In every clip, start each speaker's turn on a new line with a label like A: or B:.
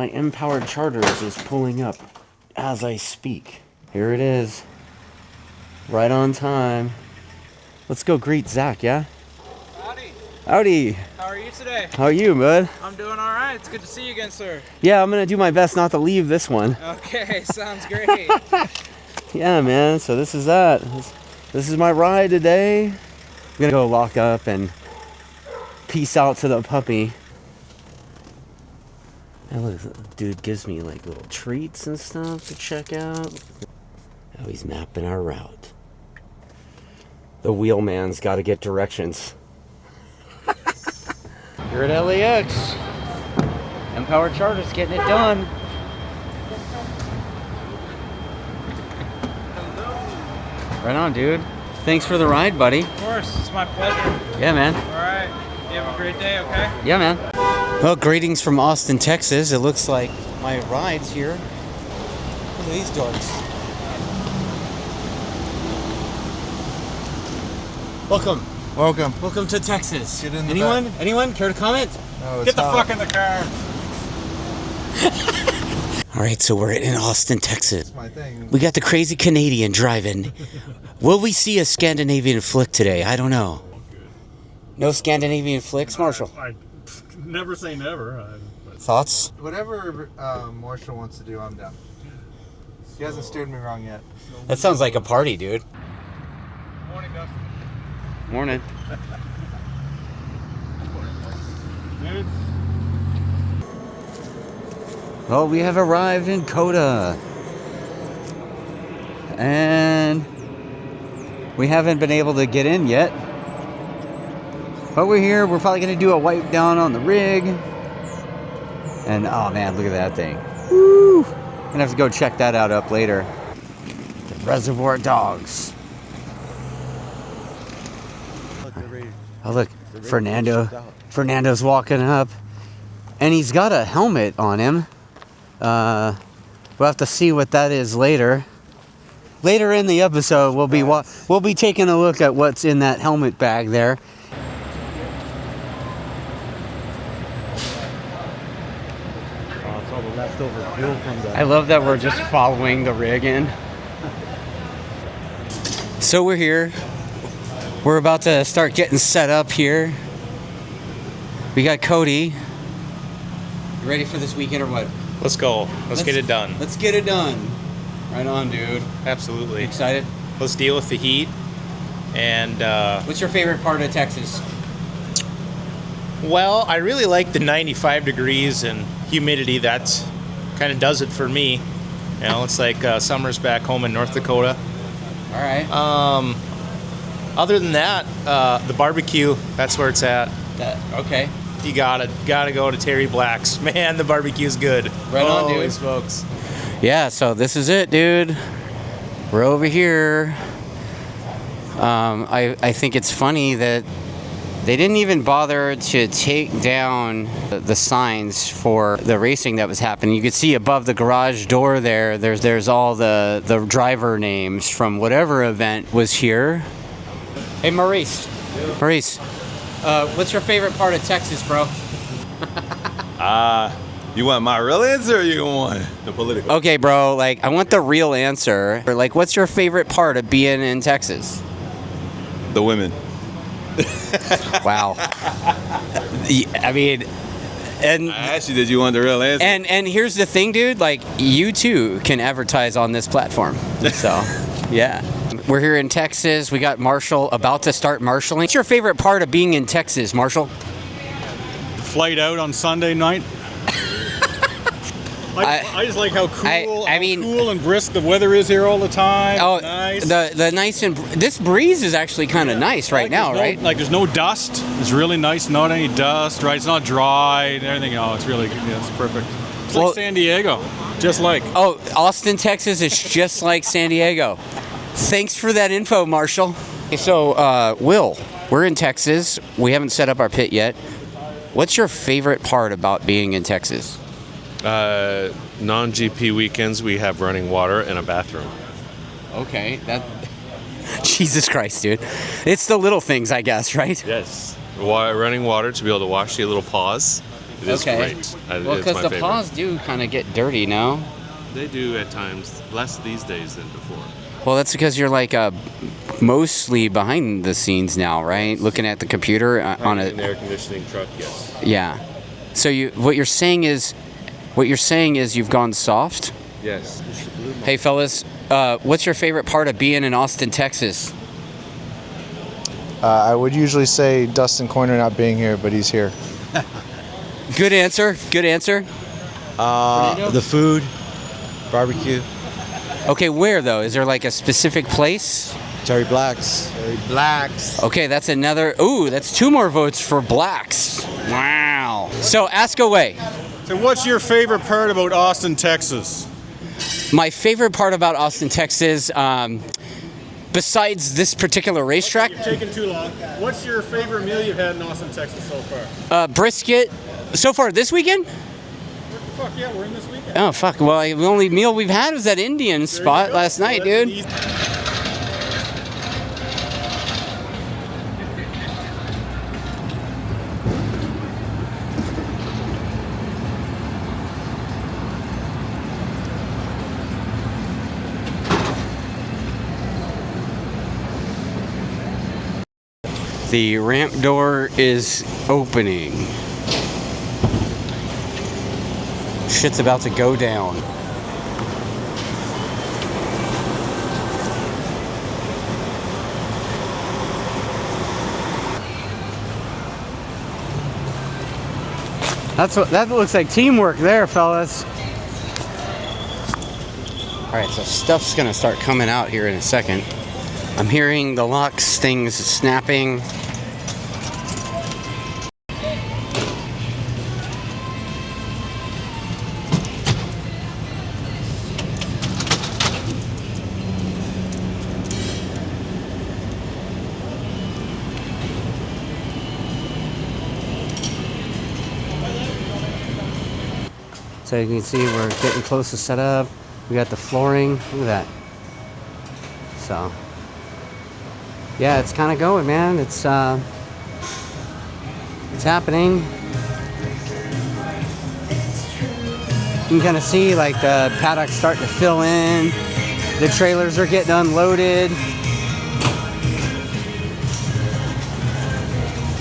A: my M-Powered Charters is pulling up as I speak. Here it is. Right on time. Let's go greet Zach, yeah?
B: Howdy.
A: Howdy.
B: How are you today?
A: How are you, bud?
B: I'm doing all right. It's good to see you again, sir.
A: Yeah, I'm gonna do my best not to leave this one.
B: Okay, sounds great.
A: Yeah, man, so this is that. This is my ride today. I'm gonna go lock up and peace out to the puppy. And look, dude gives me like little treats and stuff to check out. Oh, he's mapping our route. The wheelman's got to get directions. You're at LAX. M-Powered Charters getting it done. Right on, dude. Thanks for the ride, buddy.
B: Of course, it's my pleasure.
A: Yeah, man.
B: All right. You have a great day, okay?
A: Yeah, man. Well, greetings from Austin, Texas. It looks like my ride's here. Look at these dorks. Welcome.
C: Welcome
A: to Texas.
C: Get in the
A: Anyone?
C: back.
A: Anyone care to comment?
C: No,
B: Get the fuck in the car.
A: All right, so we're in Austin, Texas.
C: That's my thing.
A: We got the crazy Canadian driving. Will we see a Scandinavian flick today? I don't know. No Scandinavian flicks, Marshall?
D: I never say never.
A: Thoughts?
C: Whatever Marshall wants to do, I'm down. He hasn't steered me wrong yet.
A: That sounds like a party, dude.
B: Morning, Dustin.
A: Morning.
D: Dude.
A: Well, we have arrived in Cota. And we haven't been able to get in yet. But we're here. We're probably going to do a wipe down on the rig. And, oh man, look at that thing. Woo! I'm going to have to go check that out up later. The Reservoir Dogs. Oh, look. Fernando's walking up. And he's got a helmet on him. We'll have to see what that is later. Later in the episode, we'll be taking a look at what's in that helmet bag there. I love that we're just following the rig in. So we're here. We're about to start getting set up here. We got Cody. You ready for this weekend or what?
E: Let's go. Let's get it done.
A: Let's get it done. Right on, dude.
E: Absolutely.
A: Excited?
E: Let's deal with the heat. And
A: What's your favorite part of Texas?
E: well, I really like the 95 degrees and humidity. That's kind of does it for me. You know, it's like summers back home in North Dakota.
A: All right.
E: Other than that, the barbecue, that's where it's at.
A: Okay.
E: You gotta go to Terry Black's. Man, the barbecue's good.
A: Right on, dude.
E: Holy smokes.
A: Yeah, so this is it, dude. We're over here. I think it's funny that they didn't even bother to take down the signs for the racing that was happening. You could see above the garage door there's all the driver names from whatever event was here. Hey, Maurice. Maurice, what's your favorite part of Texas, bro?
F: You want my real answer or you want the political?
A: Okay, bro, like, I want the real answer. Like, what's your favorite part of being in Texas?
F: The women.
A: Wow. I mean, and
F: I asked you, did you want the real answer?
A: and here's the thing, dude. Like, you too can advertise on this platform. So, yeah. We're here in Texas. We got Marshall about to start marshalling. What's your favorite part of being in Texas, Marshall?
D: Flight out on Sunday night. I just like how cool, cool and brisk the weather is here all the time.
A: Oh,
D: nice.
A: the nice and this breeze is actually kind of nice right now, right?
D: Like there's no dust. It's really nice. Not any dust. Right. It's not dry and everything. Oh, it's really it's perfect. It's like San Diego, just like.
A: Oh, Austin, Texas is just like San Diego. Thanks for that info, Marshall. So, Will, we're in Texas. We haven't set up our pit yet. What's your favorite part about being in Texas?
G: Non-GP weekends, we have running water and a bathroom.
A: Okay, that. Jesus Christ, dude. It's the little things, I guess, right?
G: Yes. Running water to be able to wash your little paws It is
A: Okay.
G: great.
A: Well,
G: It's
A: because
G: my
A: the
G: favorite.
A: paws do kind of get dirty, no?
G: They do at times, less these days than before.
A: Well, that's because you're like mostly behind the scenes now, right? Looking at the computer on
G: An
A: a
G: air conditioning truck, yes.
A: yeah. So what you're saying is you've gone soft.
G: Yes.
A: Hey, fellas, what's your favorite part of being in Austin, Texas?
C: I would usually say Dustin Coyner not being here, but he's here.
A: Good answer. Good answer.
H: The food, barbecue,
A: Okay, where though? Is there like a specific place?
H: Terry Blacks.
A: Okay, that's another. Ooh, that's 2 more votes for Blacks. Wow. So ask away.
D: So what's your favorite part about Austin, Texas?
A: My favorite part about Austin, Texas, besides this particular racetrack,
D: You're taking too long. What's your favorite meal you've had in Austin, Texas so far?
A: brisket. So far this weekend?
D: What the fuck? Yeah, we're in this weekend.
A: Oh fuck! Well, the only meal we've had was that Indian spot last night, dude. The ramp door is opening. Shit's about to go down. That looks like teamwork there, fellas. All right, so stuff's gonna start coming out here in a second. I'm hearing the locks, things snapping. So you can see we're getting close to set up. We got the flooring. Look at that. So yeah, it's kind of going, man. It's happening. You can kind of see like the paddock's starting to fill in. The trailers are getting unloaded.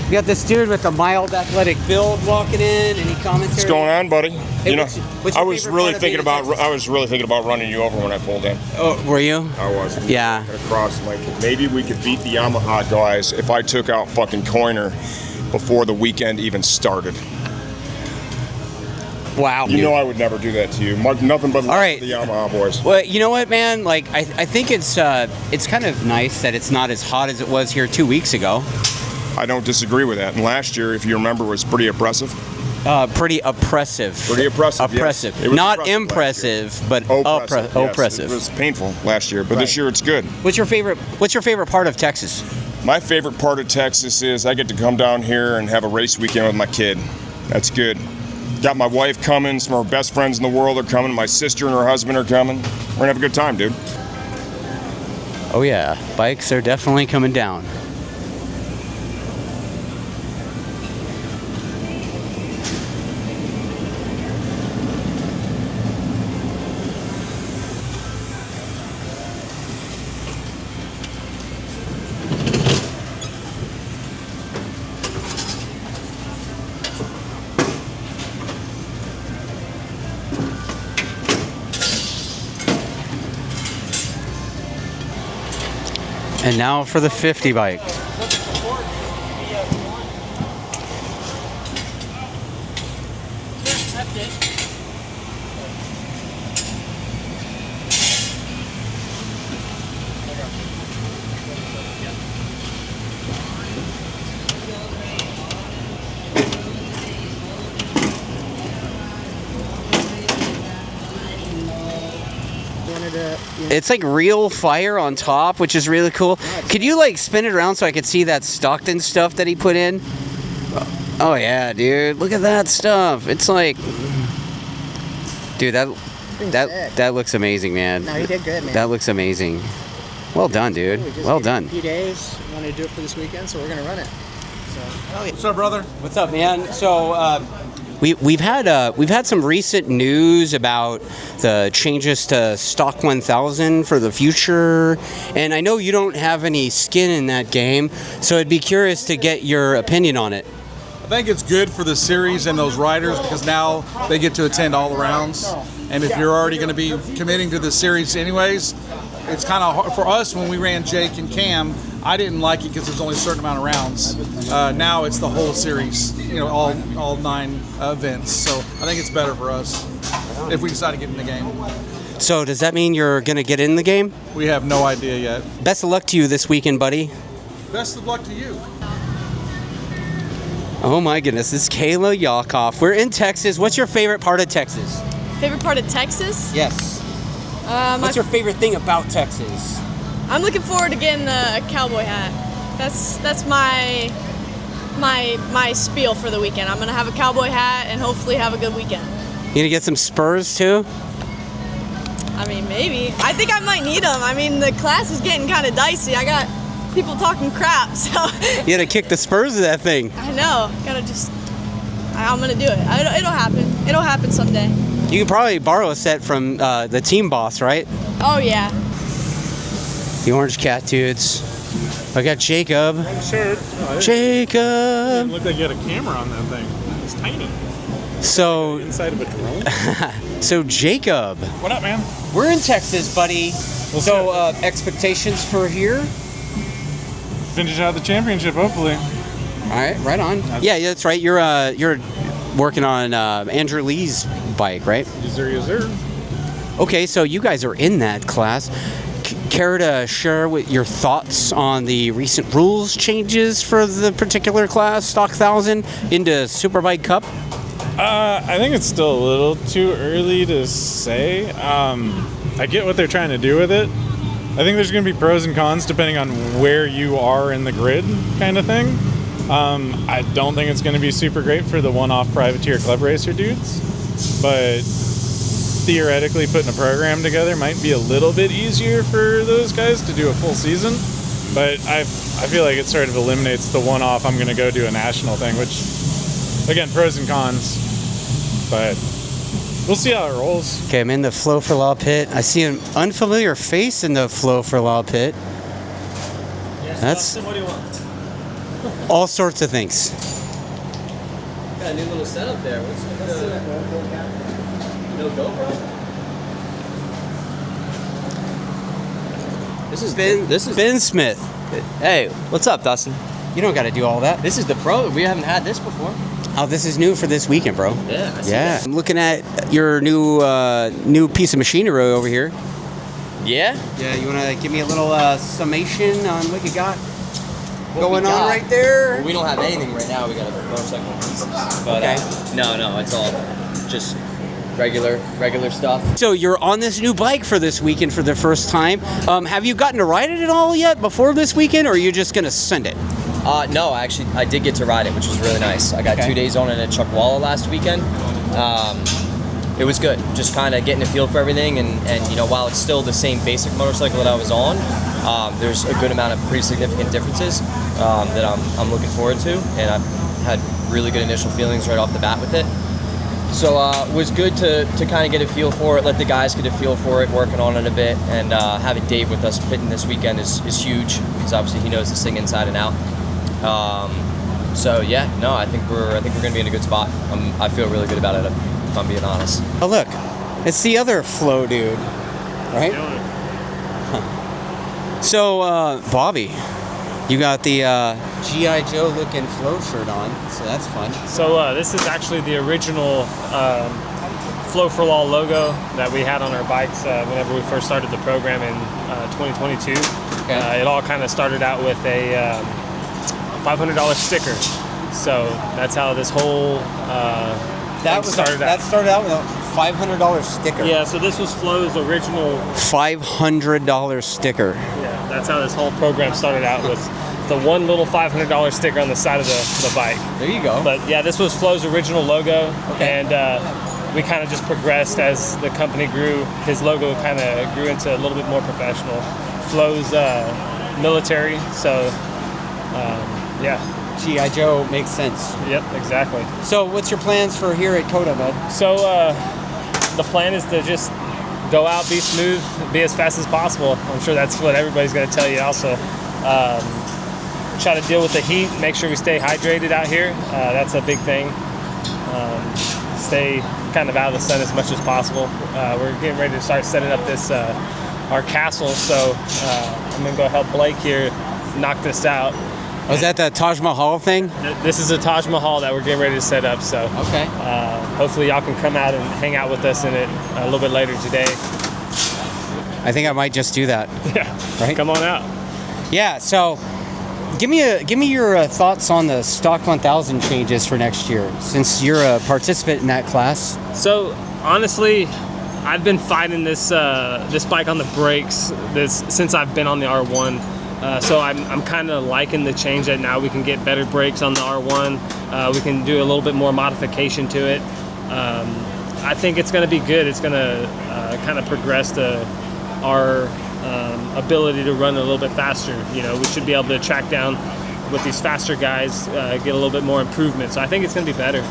A: We got this dude with a mild athletic build walking in. Any commentary?
I: What's going on, buddy?
A: Hey,
I: You know,
A: what's your
I: I was
A: favorite
I: really
A: part of
I: thinking
A: being in
I: about running you over when I pulled in.
A: Oh, were you?
I: I was.
A: Yeah.
I: Across, like maybe we could beat the Yamaha guys if I took out fucking Coyner before the weekend even started.
A: Wow.
I: You know I would never do that to you. Nothing but love
A: All right.
I: for the Yamaha boys.
A: Well, you know what, man? Like, I think it's kind of nice that it's not as hot as it was here 2 weeks ago.
I: I don't disagree with that. And last year, if you remember, was pretty oppressive.
A: Pretty oppressive.
I: Pretty oppressive.
A: Oppressive.
I: Yes. It was
A: Not
I: oppressive
A: impressive, but
I: Oppressive. Yes.
A: oppressive.
I: It was painful last year, but this year it's good.
A: What's your favorite part of Texas?
I: My favorite part of Texas is I get to come down here and have a race weekend with my kid. That's good. Got my wife coming. Some of our best friends in the world are coming. My sister and her husband are coming. We're gonna have a good time, dude.
A: Oh yeah, bikes are definitely coming down. And now for the 50 bike. It's like real fire on top, which is really cool. Could you like spin it around so I could see that Stockton stuff that he put in? Oh yeah, dude. Look at that stuff. It's like, dude, that looks amazing, man.
J: No, you did good, man.
A: That looks amazing. Well done, dude. Well done.
J: A few days. Wanted to do it for this weekend, so we're gonna run it. So,
B: What's up, brother?
A: What's up, man? So We've had some recent news about the changes to Stock 1000 for the future, and I know you don't have any skin in that game, so I'd be curious to get your opinion on it.
D: I think it's good for the series and those riders because now they get to attend all the rounds. And if you're already going to be committing to the series anyways, it's kind of hard for us. When we ran Jake and Cam, I didn't like it because there's only a certain amount of rounds. Now it's the whole series, all 9 events. So I think it's better for us if we decide to get in the game.
A: So does that mean you're going to get in the game?
D: We have no idea yet.
A: Best of luck to you this weekend, buddy.
D: Best of luck to you.
A: Oh my goodness, this is Kayla Yakov. We're in Texas. What's your favorite part of Texas?
J: Favorite part of Texas?
A: Yes. What's your favorite thing about Texas?
J: I'm looking forward to getting a cowboy hat. That's my spiel for the weekend. I'm gonna have a cowboy hat and hopefully have a good weekend.
A: You gonna get some spurs too?
J: I mean, maybe. I think I might need them. I mean, the class is getting kind of dicey. I got people talking crap, so.
A: You gotta kick the spurs of that thing.
J: I know. I'm gonna do it. It'll happen. It'll happen someday.
A: You can probably borrow a set from the team boss, right?
J: Oh yeah.
A: The Orange Cat dudes. I got Jacob.
D: Sure.
A: Jacob.
D: It looked like you had a camera on that thing. It's tiny.
A: So.
D: Inside of a drone.
A: So Jacob.
D: What up, man?
A: We're in Texas, buddy. So expectations for here?
D: Finish out the championship, hopefully.
A: All right, right on. Yeah, that's right. You're working on Andrew Lee's bike, right?
D: Yes, sir. Yes, sir.
A: Okay, so you guys are in that class. Care to share with your thoughts on the recent rules changes for the particular class, Stock 1000, into Superbike Cup?
D: I think it's still a little too early to say. I get what they're trying to do with it. I think there's going to be pros and cons depending on where you are in the grid, kind of thing. I don't think it's going to be super great for the one-off privateer club racer dudes, but theoretically putting a program together might be a little bit easier for those guys to do a full season. But I feel like it sort of eliminates the one-off, I'm going to go do a national thing, which, again, pros and cons, but we'll see how it rolls.
A: Okay, I'm in the Flow for Law pit. I see an unfamiliar face in the Flow for Law pit. That's
B: Dustin, what do you want?
A: all sorts of things.
B: Got a new little setup there. What's no GoPro?
A: This is Ben Smith.
K: Hey, what's up, Dustin?
A: You don't got to do all that.
K: This is the Pro. We haven't had this before.
A: Oh, this is new for this weekend, bro.
K: Yeah, I see
A: Yeah.
K: that.
A: I'm looking at your new piece of machinery over here.
K: Yeah?
A: Yeah, you want to give me a little summation on what you got
K: What
A: going
K: we
A: on
K: got?
A: right there?
K: Well, we don't have anything right now. We got a motorcycle pieces. But
A: Okay.
K: no, it's all just regular stuff.
A: So you're on this new bike for this weekend for the first time. Have you gotten to ride it at all yet before this weekend, or are you just going to send it?
K: No, actually, I did get to ride it, which was really nice. I got 2 days on it at Chuckwalla last weekend. It was good, just kind of getting a feel for everything, and while it's still the same basic motorcycle that I was on, there's a good amount of pretty significant differences that I'm looking forward to, and I've had really good initial feelings right off the bat with it. So it was good to kind of get a feel for it, let the guys get a feel for it, working on it a bit, and having Dave with us pitting this weekend is huge, because obviously he knows this thing inside and out. So yeah, no, I think we're going to be in a good spot. I feel really good about it, if I'm being honest.
A: Oh look, it's the other Flow dude, right? Huh. So Bobby, you got the G.I. Joe looking Flow shirt on, so that's fun.
L: So this is actually the original Flow for Law logo that we had on our bikes whenever we first started the program in 2022.
A: Okay.
L: It all kind of started out with a $500 sticker. So that's how this whole
A: That started out with a $500 sticker.
L: Yeah, so this was Flow's original
A: $500 sticker.
L: Yeah, that's how this whole program started out, with the one little $500 sticker on the side of the bike.
A: There you go.
L: But yeah, this was Flow's original logo,
A: Okay.
L: and we kind of just progressed as the company grew. His logo kind of grew into a little bit more professional. Flow's military, so yeah.
A: G.I. Joe makes sense.
L: Yep, exactly.
A: So what's your plans for here at Cota, bud?
L: So the plan is to just go out, be smooth, be as fast as possible. I'm sure that's what everybody's going to tell you also. Try to deal with the heat, make sure we stay hydrated out here. That's a big thing. Stay kind of out of the sun as much as possible. We're getting ready to start setting up this our castle, so I'm gonna go help Blake here knock this out.
A: Oh, is that the Taj Mahal thing?
L: This is a Taj Mahal that we're getting ready to set up, so
A: okay.
L: Hopefully y'all can come out and hang out with us in it a little bit later today.
A: I think I might just do that.
L: Yeah,
A: right?
L: Come on out.
A: Yeah, so give me your thoughts on the Stock 1000 changes for next year, since you're a participant in that class.
L: So honestly, I've been fighting this this bike on the brakes since I've been on the R1. So I'm kind of liking the change that now we can get better brakes on the R1. We can do a little bit more modification to it. I think it's going to be good. It's going to kind of progress our ability to run a little bit faster. You know, we should be able to track down with these faster guys, get a little bit more improvement. So I think it's going to be better.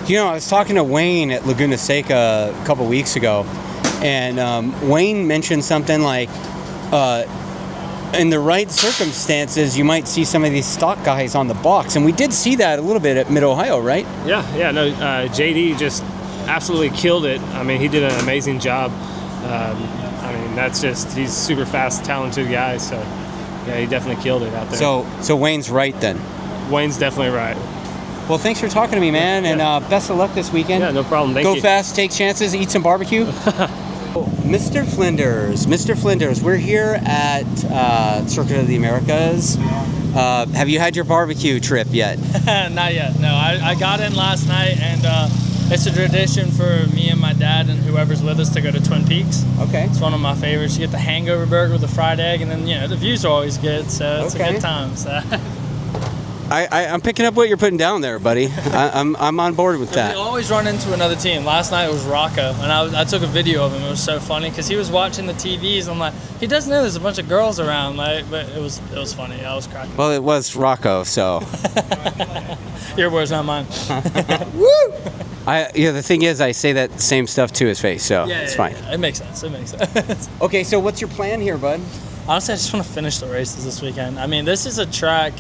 A: You know, I was talking to Wayne at Laguna Seca a couple weeks ago, and Wayne mentioned something like, in the right circumstances, you might see some of these stock guys on the box, and we did see that a little bit at Mid-Ohio, right?
L: Yeah, no, JD just absolutely killed it. I mean, he did an amazing job. I mean, he's super fast, talented guy, so yeah, he definitely killed it out there.
A: So Wayne's right then?
L: Wayne's definitely right.
A: Well, thanks for talking to me, man, and best of luck this weekend.
L: Yeah, no problem. Thank you.
A: Go fast, take chances, eat some barbecue. Mr. Flinders, we're here at Circuit of the Americas. Have you had your barbecue trip yet?
M: Not yet. No, I got in last night, and it's a tradition for me and my dad and whoever's with us to go to Twin Peaks.
A: Okay.
M: It's one of my favorites. You get the hangover burger with the fried egg, and then the views are always good, so it's a good time. So.
A: I'm picking up what you're putting down there, buddy. I'm on board with that.
M: We always run into another team. Last night it was Rocco, and I took a video of him. It was so funny because he was watching the TVs. I'm like, he doesn't know there's a bunch of girls around, like, but it was funny. I was cracking.
A: Well, it was Rocco, so.
M: Your words, not mine.
A: Woo! The thing is, I say that same stuff to his face, so it's fine.
M: Yeah. It makes sense.
A: Okay, so what's your plan here, bud?
M: Honestly, I just want to finish the races this weekend. I mean, this is a track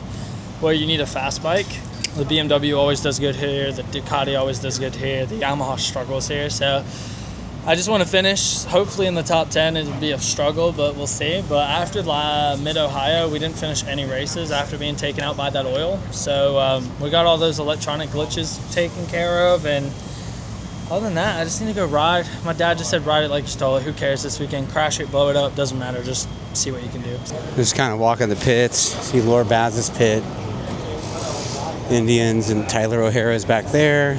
M: where you need a fast bike. The BMW always does good here. The Ducati always does good here. The Yamaha struggles here. So I just want to finish, hopefully in the top 10. It would be a struggle, but we'll see. But after Mid-Ohio, we didn't finish any races after being taken out by that oil. So we got all those electronic glitches taken care of. And other than that, I just need to go ride. My dad just said, ride it like you stole it. Who cares this weekend? Crash it, blow it up. Doesn't matter. Just see what you can do.
A: Just kind of walking the pits. See Laura Baz's pit. Indians and Tyler O'Hara's back there.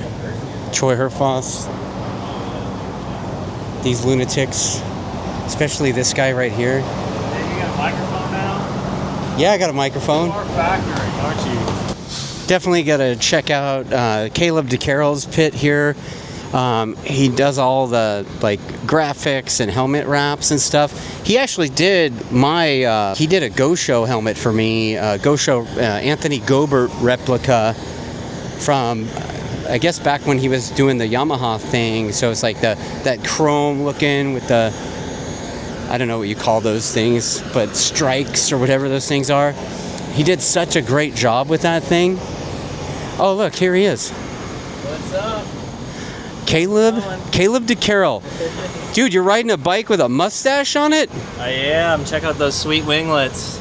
A: Troy Herfoss. These lunatics, especially this guy right here.
L: Hey, you got a microphone now?
A: Yeah, I got a microphone.
L: You're factory, aren't you?
A: Definitely got to check out Caleb DeCarroll's pit here. He does all the graphics and helmet wraps and stuff. He actually did he did a Go Show helmet for me, Go Show Anthony Gobert replica from, I guess, back when he was doing the Yamaha thing. So it's like that chrome looking with the, I don't know what you call those things, but strikes or whatever those things are. He did such a great job with that thing. Oh, look, here he is.
M: What's up?
A: Caleb DeCarroll. Dude, you're riding a bike with a mustache on it?
M: I am. Check out those sweet winglets.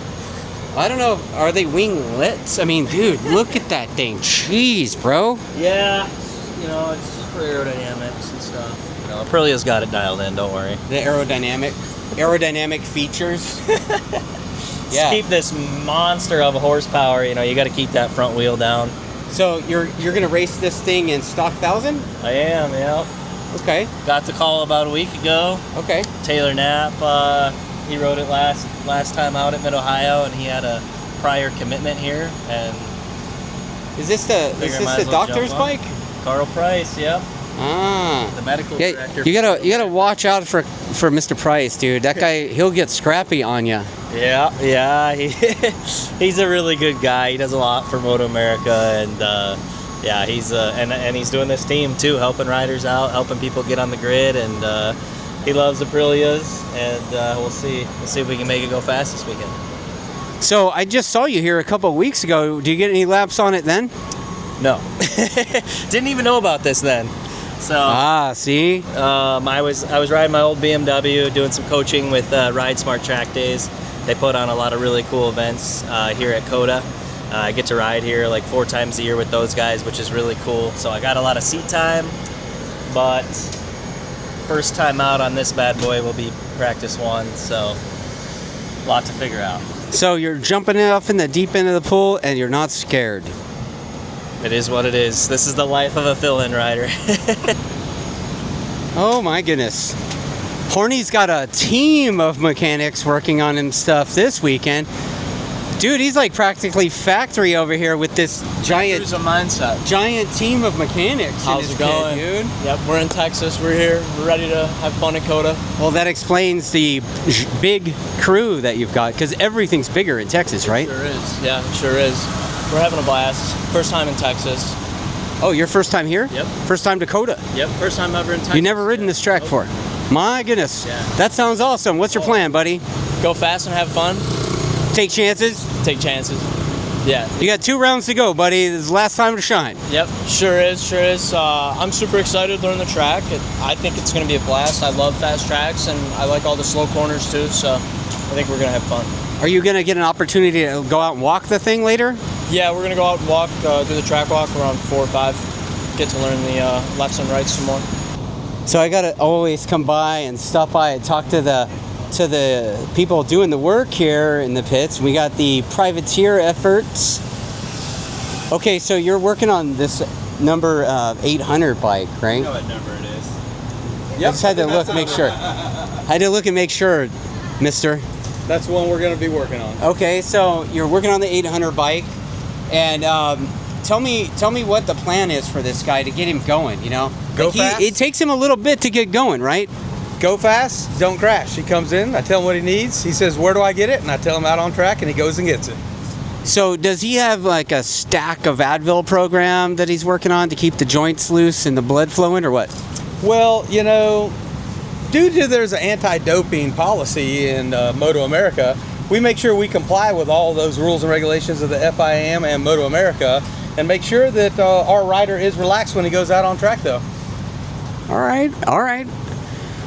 A: I don't know, are they winglets? I mean, dude, look at that thing. Jeez, bro.
M: Yeah, it's for aerodynamics and stuff. Aprilia's got it dialed in, don't worry.
A: The aerodynamic features.
M: Yeah. Keep this monster of a horsepower, you got to keep that front wheel down.
A: So you're gonna race this thing in Stock 1000?
M: I am, yeah.
A: Okay.
M: Got the call about a week ago.
A: Okay.
M: Taylor Knapp, he rode it last time out at Mid-Ohio, and he had a prior commitment here. And
A: is this the doctor's bike?
M: Carl Price, yep.
A: Ah.
M: The medical director.
A: You gotta watch out for for Mr. Price, dude. That guy, he'll get scrappy on you.
N: Yeah, he's a really good guy. He does a lot for MotoAmerica, and yeah, he's doing this team too, helping riders out, helping people get on the grid, and he loves Aprilias, and we'll see if we can make it go fast this weekend.
A: So I just saw you here a couple of weeks ago. Do you get any laps on it then?
N: No, didn't even know about this then. So
A: see,
N: I was riding my old BMW, doing some coaching with Ride Smart TrackDaz. They put on a lot of really cool events here at Cota. I get to ride here like 4 times a year with those guys, which is really cool. So I got a lot of seat time, but first time out on this bad boy will be practice 1, so a lot to figure out.
A: So you're jumping off in the deep end of the pool and you're not scared.
N: It is what it is. This is the life of a fill-in rider.
A: Oh my goodness. Horny's got a team of mechanics working on him stuff this weekend. Dude, he's like practically factory over here with this giant team of mechanics.
M: How's it going,
A: dude?
M: Yep, we're in Texas. We're here. We're ready to have fun at Cota.
A: Well, that explains the big crew that you've got, because everything's bigger in Texas, right?
M: Sure is. Yeah, it sure is. We're having a blast. First time in Texas.
A: Oh, your first time here?
M: Yep.
A: First time to Cota?
M: Yep, first time ever in Texas.
A: You never ridden this track before? My goodness.
M: Yeah.
A: That sounds awesome. What's your plan, buddy?
M: Go fast and have fun.
A: Take chances?
M: Take chances. Yeah.
A: You got 2 rounds to go, buddy. This is the last time to shine.
M: Yep, sure is. I'm super excited to learn the track. I think it's going to be a blast. I love fast tracks, and I like all the slow corners too, so I think we're going to have fun.
A: Are you going to get an opportunity to go out and walk the thing later?
M: Yeah, we're going to go out and walk, do the track walk around 4 or 5. Get to learn the lefts and rights some more.
A: So I got to always come by and stop by and talk to the people doing the work here in the pits. We got the privateer efforts. Okay, so you're working on this number 800 bike, right?
B: You know what number it is.
A: I just had to look, make sure. Had to look and make sure, mister.
B: That's one we're going to be working on.
A: Okay, so you're working on the 800 bike, and tell me what the plan is for this guy to get him going, you know?
O: Go fast.
A: It takes him a little bit to get going, right?
O: Go fast, don't crash. He comes in, I tell him what he needs. He says, where do I get it? And I tell him out on track, and he goes and gets it.
A: So does he have like a stack of Advil program that he's working on to keep the joints loose and the blood flowing, or what?
O: Well, you know, due to there's an anti-doping policy in MotoAmerica, we make sure we comply with all those rules and regulations of the FIM and MotoAmerica, and make sure that our rider is relaxed when he goes out on track, though.
A: All right.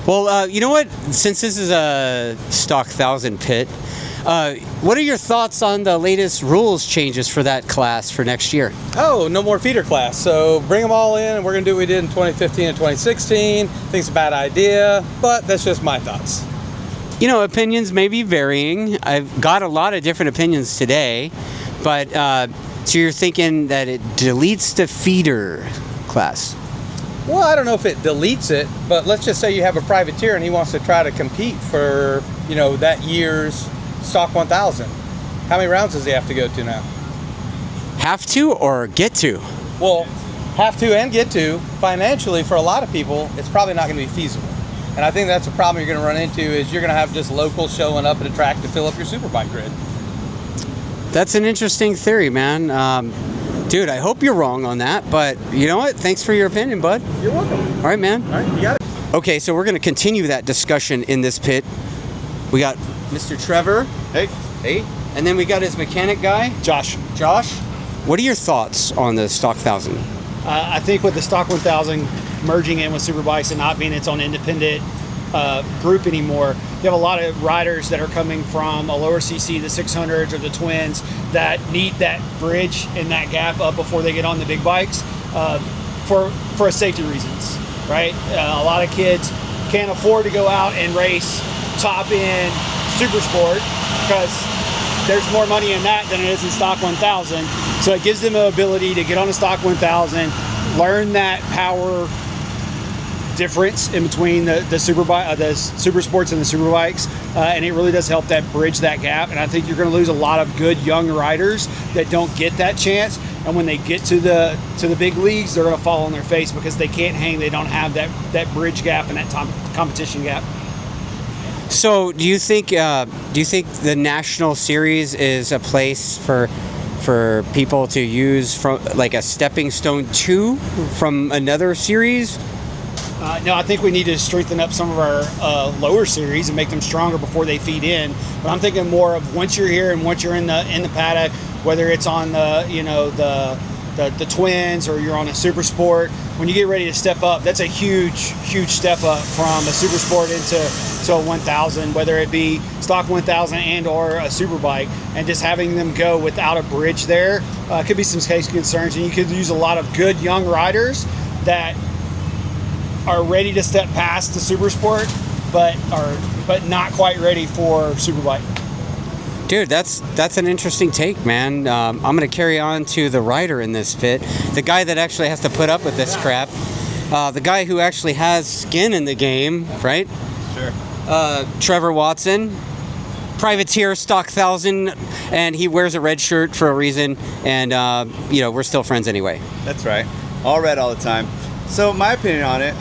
A: Well, you know what? Since this is a stock 1000 pit, what are your thoughts on the latest rules changes for that class for next year?
O: Oh, no more feeder class. So bring them all in, and we're going to do what we did in 2015 and 2016. I think it's a bad idea, but that's just my thoughts.
A: You know, opinions may be varying. I've got a lot of different opinions today, but so you're thinking that it deletes the feeder class?
O: Well, I don't know if it deletes it, but let's just say you have a privateer and he wants to try to compete for, you know, that year's stock 1000. How many rounds does he have to go to now?
A: Have to or get to?
O: Well, have to and get to. Financially, for a lot of people, it's probably not going to be feasible. And I think that's a problem you're going to run into, is you're going to have just locals showing up at a track to fill up your Superbike grid.
A: That's an interesting theory, man. Dude, I hope you're wrong on that, but you know what? Thanks for your opinion, bud.
O: You're welcome.
A: All right, man.
O: All right, you got it.
A: Okay, so we're going to continue that discussion in this pit. We got Mr. Trevor.
P: Hey.
A: And then we got his mechanic guy.
P: Josh.
A: What are your thoughts on the stock 1000?
P: I think with the stock 1000 merging in with Superbikes and not being its own independent group anymore, you have a lot of riders that are coming from a lower CC, the 600s or the twins, that need that bridge and that gap up before they get on the big bikes for safety reasons, right? A lot of kids can't afford to go out and race top end super sport because there's more money in that than it is in stock 1000. So it gives them the ability to get on a stock 1000, learn that power difference in between the super sports and the super bikes, and it really does help that bridge that gap. And I think you're going to lose a lot of good young riders that don't get that chance, and when they get to the big leagues, they're going to fall on their face because they can't hang. They don't have that bridge gap and that competition gap.
A: So do you think the National Series is a place for people to use from like a stepping stone to from another series?
P: No, I think we need to strengthen up some of our lower series and make them stronger before they feed in. But I'm thinking more of once you're here and once you're in the paddock, whether it's on the twins or you're on a super sport, when you get ready to step up, that's a huge step up from a super sport into a 1000, whether it be stock 1000 and or a super bike, and just having them go without a bridge there could be some case concerns, and you could use a lot of good young riders that are ready to step past the super sport but not quite ready for superbike.
A: Dude, that's an interesting take, man. I'm going to carry on to the rider in this fit, the guy that actually has to put up with this crap, the guy who actually has skin in the game, right?
B: Sure.
A: Trevor Watson, privateer, stock 1000, and he wears a red shirt for a reason, and we're still friends anyway.
Q: That's right. All red all the time. So my opinion on it,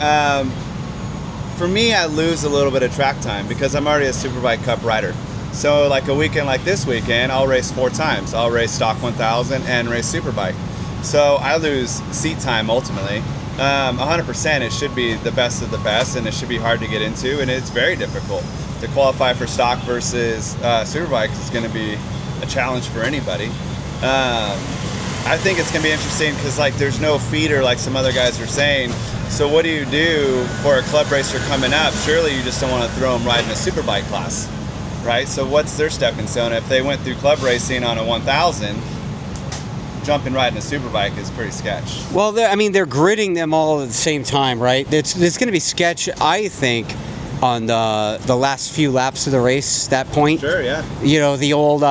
Q: for me, I lose a little bit of track time because I'm already a Superbike Cup rider. So like a weekend like this weekend, I'll race 4 times. I'll race stock 1000 and race Superbike. So I lose seat time ultimately. 100%, it should be the best of the best, and it should be hard to get into, and it's very difficult. To qualify for stock versus Superbike is going to be a challenge for anybody. I think it's going to be interesting because like there's no feeder like some other guys are saying. So what do you do for a club racer coming up? Surely you just don't want to throw them right in a Superbike class, right? So what's their stepping stone? If they went through club racing on a 1000, jumping right in a Superbike is pretty sketch.
A: Well, they're gridding them all at the same time, right? It's going to be sketch, I think, on the last few laps of the race, that point.
Q: Sure, yeah.
A: You know, the old,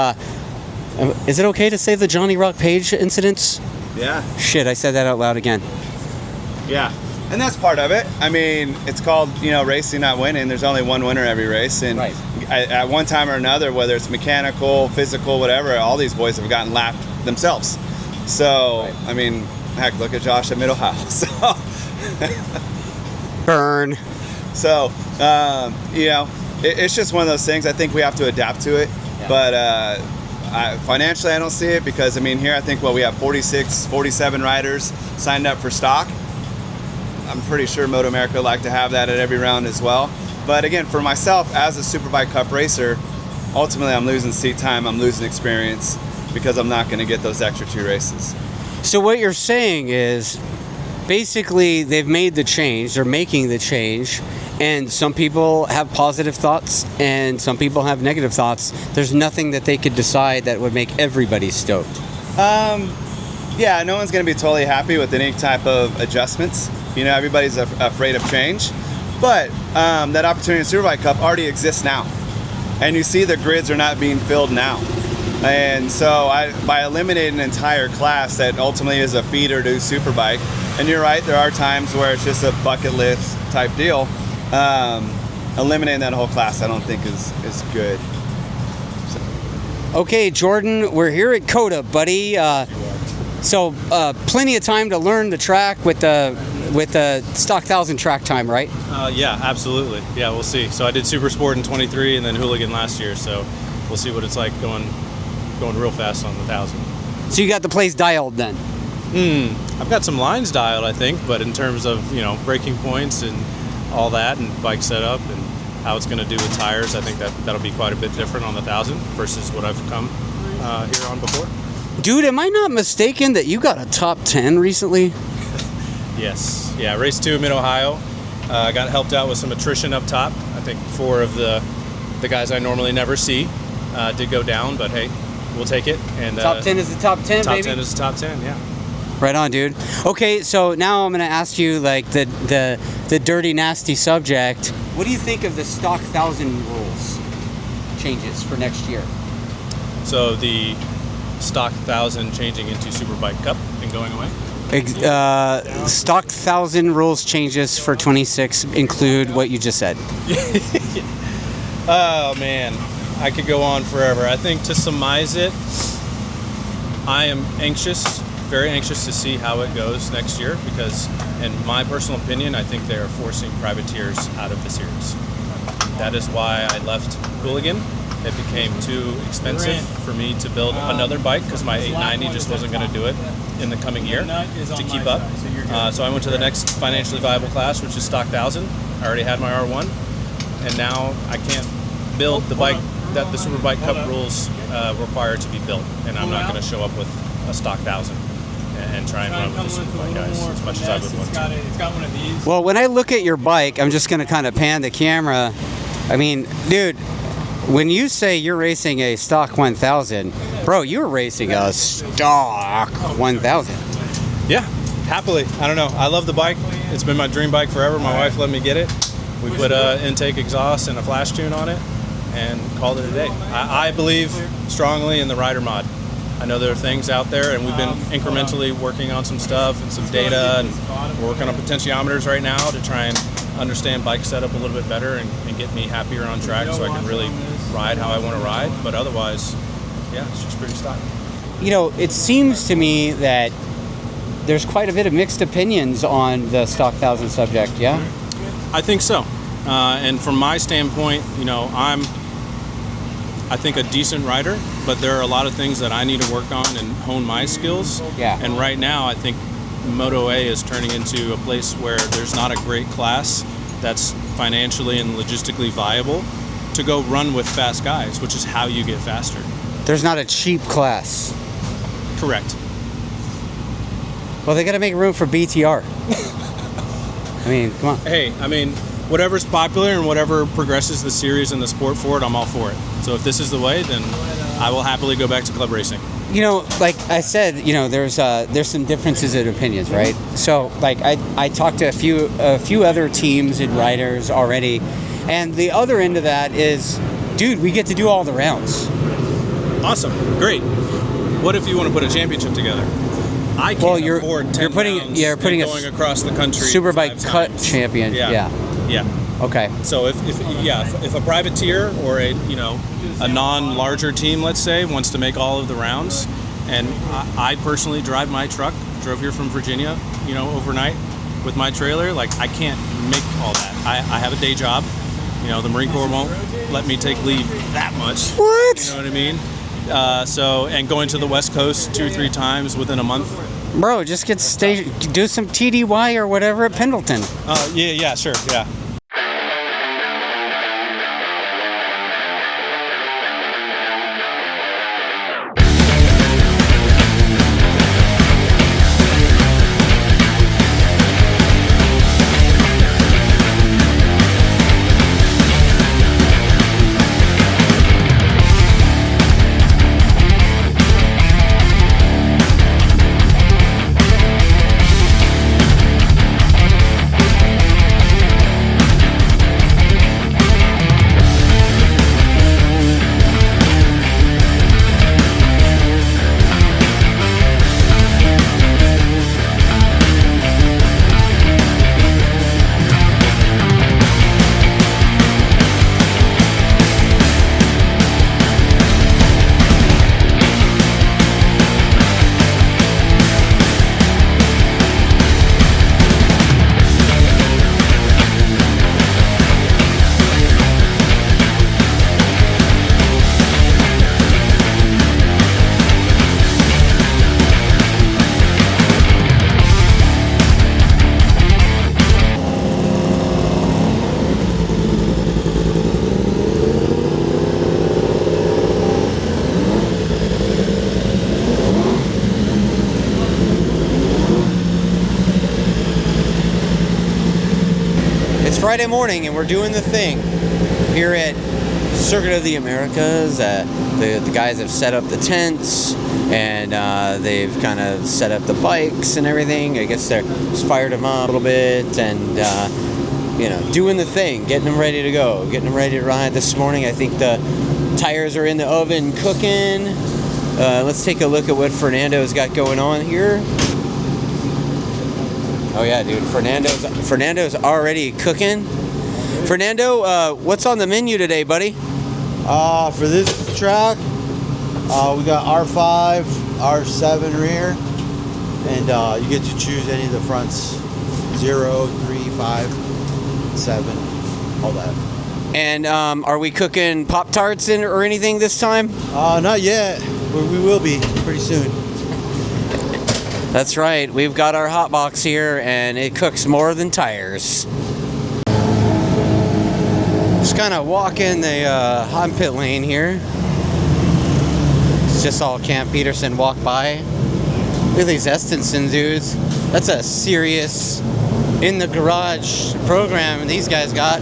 A: is it okay to say the Johnny Rock Page incidents?
Q: Yeah.
A: Shit, I said that out loud again.
Q: Yeah. And that's part of it. I mean, it's called, racing, not winning. There's only one winner every race. And
A: right.
Q: At one time or another, whether it's mechanical, physical, whatever, all these boys have gotten lapped themselves. So, right. I mean, heck, look at Josh at Mid-Ohio. So,
A: burn.
Q: So, it's just one of those things. I think we have to adapt to it. Yeah. But financially, I don't see it because, here I think, we have 46, 47 riders signed up for stock. I'm pretty sure MotoAmerica would like to have that at every round as well. But again, for myself, as a Superbike Cup racer, ultimately I'm losing seat time, I'm losing experience because I'm not going to get those extra 2 races.
A: So what you're saying is, basically they've made the change, they're making the change, and some people have positive thoughts and some people have negative thoughts. There's nothing that they could decide that would make everybody stoked.
Q: Yeah, no one's going to be totally happy with any type of adjustments. Everybody's afraid of change. But that opportunity in Superbike Cup already exists now. And you see the grids are not being filled now. And so by eliminating an entire class that ultimately is a feeder to Superbike, and you're right, there are times where it's just a bucket list type deal, eliminating that whole class I don't think is good.
A: Okay, Jordan, we're here at Cota, buddy. So plenty of time to learn the track with the stock 1000 track time, right?
R: Yeah, absolutely. Yeah, we'll see. So I did Super Sport in 23 and then Hooligan last year, so we'll see what it's like going real fast on the 1000.
A: So you got the place dialed then?
R: I've got some lines dialed, I think, but in terms of braking points and all that and bike setup and how it's going to do with tires, I think that'll be quite a bit different on the 1000 versus what I've come here on before.
A: Dude, am I not mistaken that you got a top 10 recently?
R: Yes. Yeah, race 2 Mid-Ohio. Got helped out with some attrition up top. I think 4 of the guys I normally never see did go down, but hey, we'll take it. And
A: top 10 is the top 10,
R: top
A: baby?
R: Top 10 is the top 10, yeah.
A: Right on, dude. Okay, so now I'm going to ask you like the dirty, nasty subject. What do you think of the stock 1000 rules changes for next year?
R: So the stock 1000 changing into Superbike Cup and going away?
A: Stock 1000 rules changes for 26 include what you just said.
R: Oh man, I could go on forever. I think to surmise it, I am very anxious to see how it goes next year because, in my personal opinion, I think they are forcing privateers out of the series. That is why I left Hooligan. It became too expensive for me to build another bike because my 890 just wasn't going to do it in the coming year to keep up. So I went to the next financially viable class, which is stock 1000. I already had my R1, and now I can't build the bike that the Superbike Cup rules require to be built, and I'm not going to show up with a stock 1000 and try and run with the Superbike guys as much as I would want to.
N: It's got one of these.
A: Well, when I look at your bike, I'm just going to kind of pan the camera. I mean, dude, when you say you're racing a stock 1000, bro, you're racing a stock 1000.
R: Yeah, happily. I don't know. I love the bike. It's been my dream bike forever. My wife let me get it. We put an intake exhaust and a flash tune on it and called it a day. I believe strongly in the rider mod. I know there are things out there, and we've been incrementally working on some stuff and some data, and we're working on potentiometers right now to try and understand bike setup a little bit better and get me happier on track so I can really ride how I want to ride. But otherwise, yeah, it's just pretty stock.
A: You know, it seems to me that there's quite a bit of mixed opinions on the stock 1000 subject, yeah?
R: I think so. And from my standpoint, you know, I'm, I think, a decent rider, but there are a lot of things that I need to work on and hone my skills.
A: Yeah.
R: And right now, I think Moto A is turning into a place where there's not a great class that's financially and logistically viable to go run with fast guys, which is how you get faster.
A: There's not a cheap class.
R: Correct.
A: Well, they got to make room for BTR. I mean, come on.
R: Hey, I mean, whatever's popular and whatever progresses the series and the sport forward, I'm all for it. So if this is the way, then I will happily go back to club racing.
A: You know, like I said, you know, there's some differences in opinions, right? So, like, I talked to a few other teams and riders already, and the other end of that is, dude, we get to do all the rounds.
R: Awesome, great. What if you want to put a championship together? I can't afford 10 rounds
A: putting
R: going across the country.
A: Superbike Cup champion.
R: Yeah.
A: Okay.
R: So if a privateer or a non-larger team, let's say, wants to make all of the rounds, and I personally drove here from Virginia, overnight with my trailer, like, I can't make all that. I have a day job. The Marine Corps won't let me take leave that much.
A: What?
R: You know what I mean? And going to the West Coast 2 or 3 times within a month.
A: Bro, just do some TDY or whatever at Pendleton.
R: Yeah, sure, yeah.
A: Friday morning, and we're doing the thing here at Circuit of the Americas. The guys have set up the tents, and they've kind of set up the bikes and everything. I guess they're fired them up a little bit, and doing the thing, getting them ready to go, getting them ready to ride this morning. I think the tires are in the oven cooking. Let's take a look at what Fernando's got going on here. Oh yeah, dude, Fernando's already cooking. Fernando, what's on the menu today, buddy?
H: For this track, we got R5, R7 rear, and you get to choose any of the fronts, 0, 3, 5, 7, all that.
A: And are we cooking Pop-Tarts or anything this time?
H: Not yet. We will be pretty soon.
A: That's right. We've got our hot box here, and it cooks more than tires. Just kind of walking the hot pit lane here. It's just all Camp Peterson walk by. Look at these Estenson dudes. That's a serious in the garage program these guys got.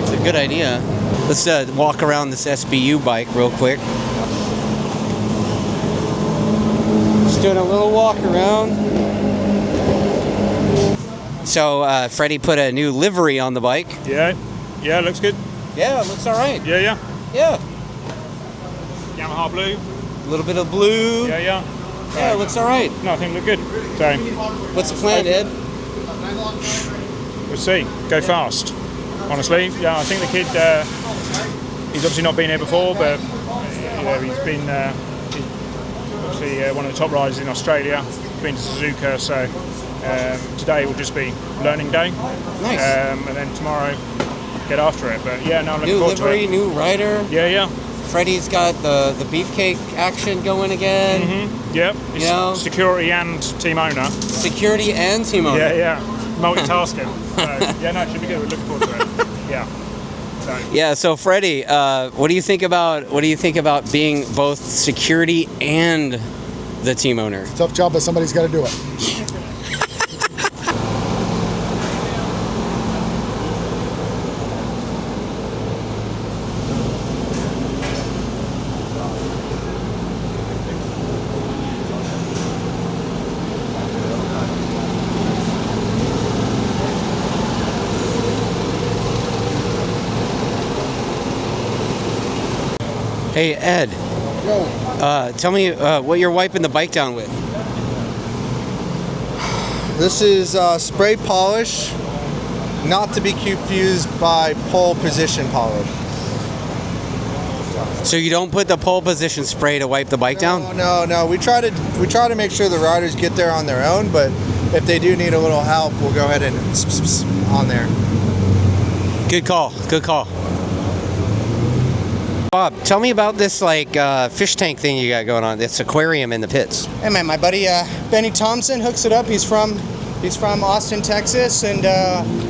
A: It's a good idea. Let's walk around this SBU bike real quick. Just doing a little walk around. So Freddie put a new livery on the bike.
S: Yeah, it looks good.
A: Yeah, it looks all right.
S: Yeah.
A: Yeah.
S: Yamaha blue.
A: A little bit of blue.
S: Yeah.
A: Yeah, it looks all right.
S: No, I think it looked good. So,
A: what's the plan, Ed?
S: We'll see. Go fast. Honestly, yeah, I think the kid, he's obviously not been here before, but he's been he's obviously one of the top riders in Australia. Been to Suzuka, so today will just be learning day.
A: Nice.
S: And then tomorrow, get after it. But yeah, no, I'm looking
A: New
S: forward
A: livery,
S: to it.
A: new rider.
S: Yeah.
A: Freddie's got the beefcake action going again.
S: Mm-hmm. Yep. It's security and team owner.
A: Security and team owner.
S: Yeah. Multitasking. So, yeah, no, it should be good. We're looking forward to it. Yeah.
A: Yeah. So Freddie, what do you think about being both security and the team owner?
T: Tough job, but somebody's got to do it.
A: Hey Ed, tell me what you're wiping the bike down with.
C: This is spray polish, not to be confused by pole position polish.
A: So you don't put the pole position spray to wipe the bike down?
C: No. We try to make sure the riders get there on their own, but if they do need a little help, we'll go ahead and on there.
A: Good call. Bob, tell me about this fish tank thing you got going on. This aquarium in the pits.
U: Hey man, my buddy Benny Thompson hooks it up. He's from Austin, Texas, and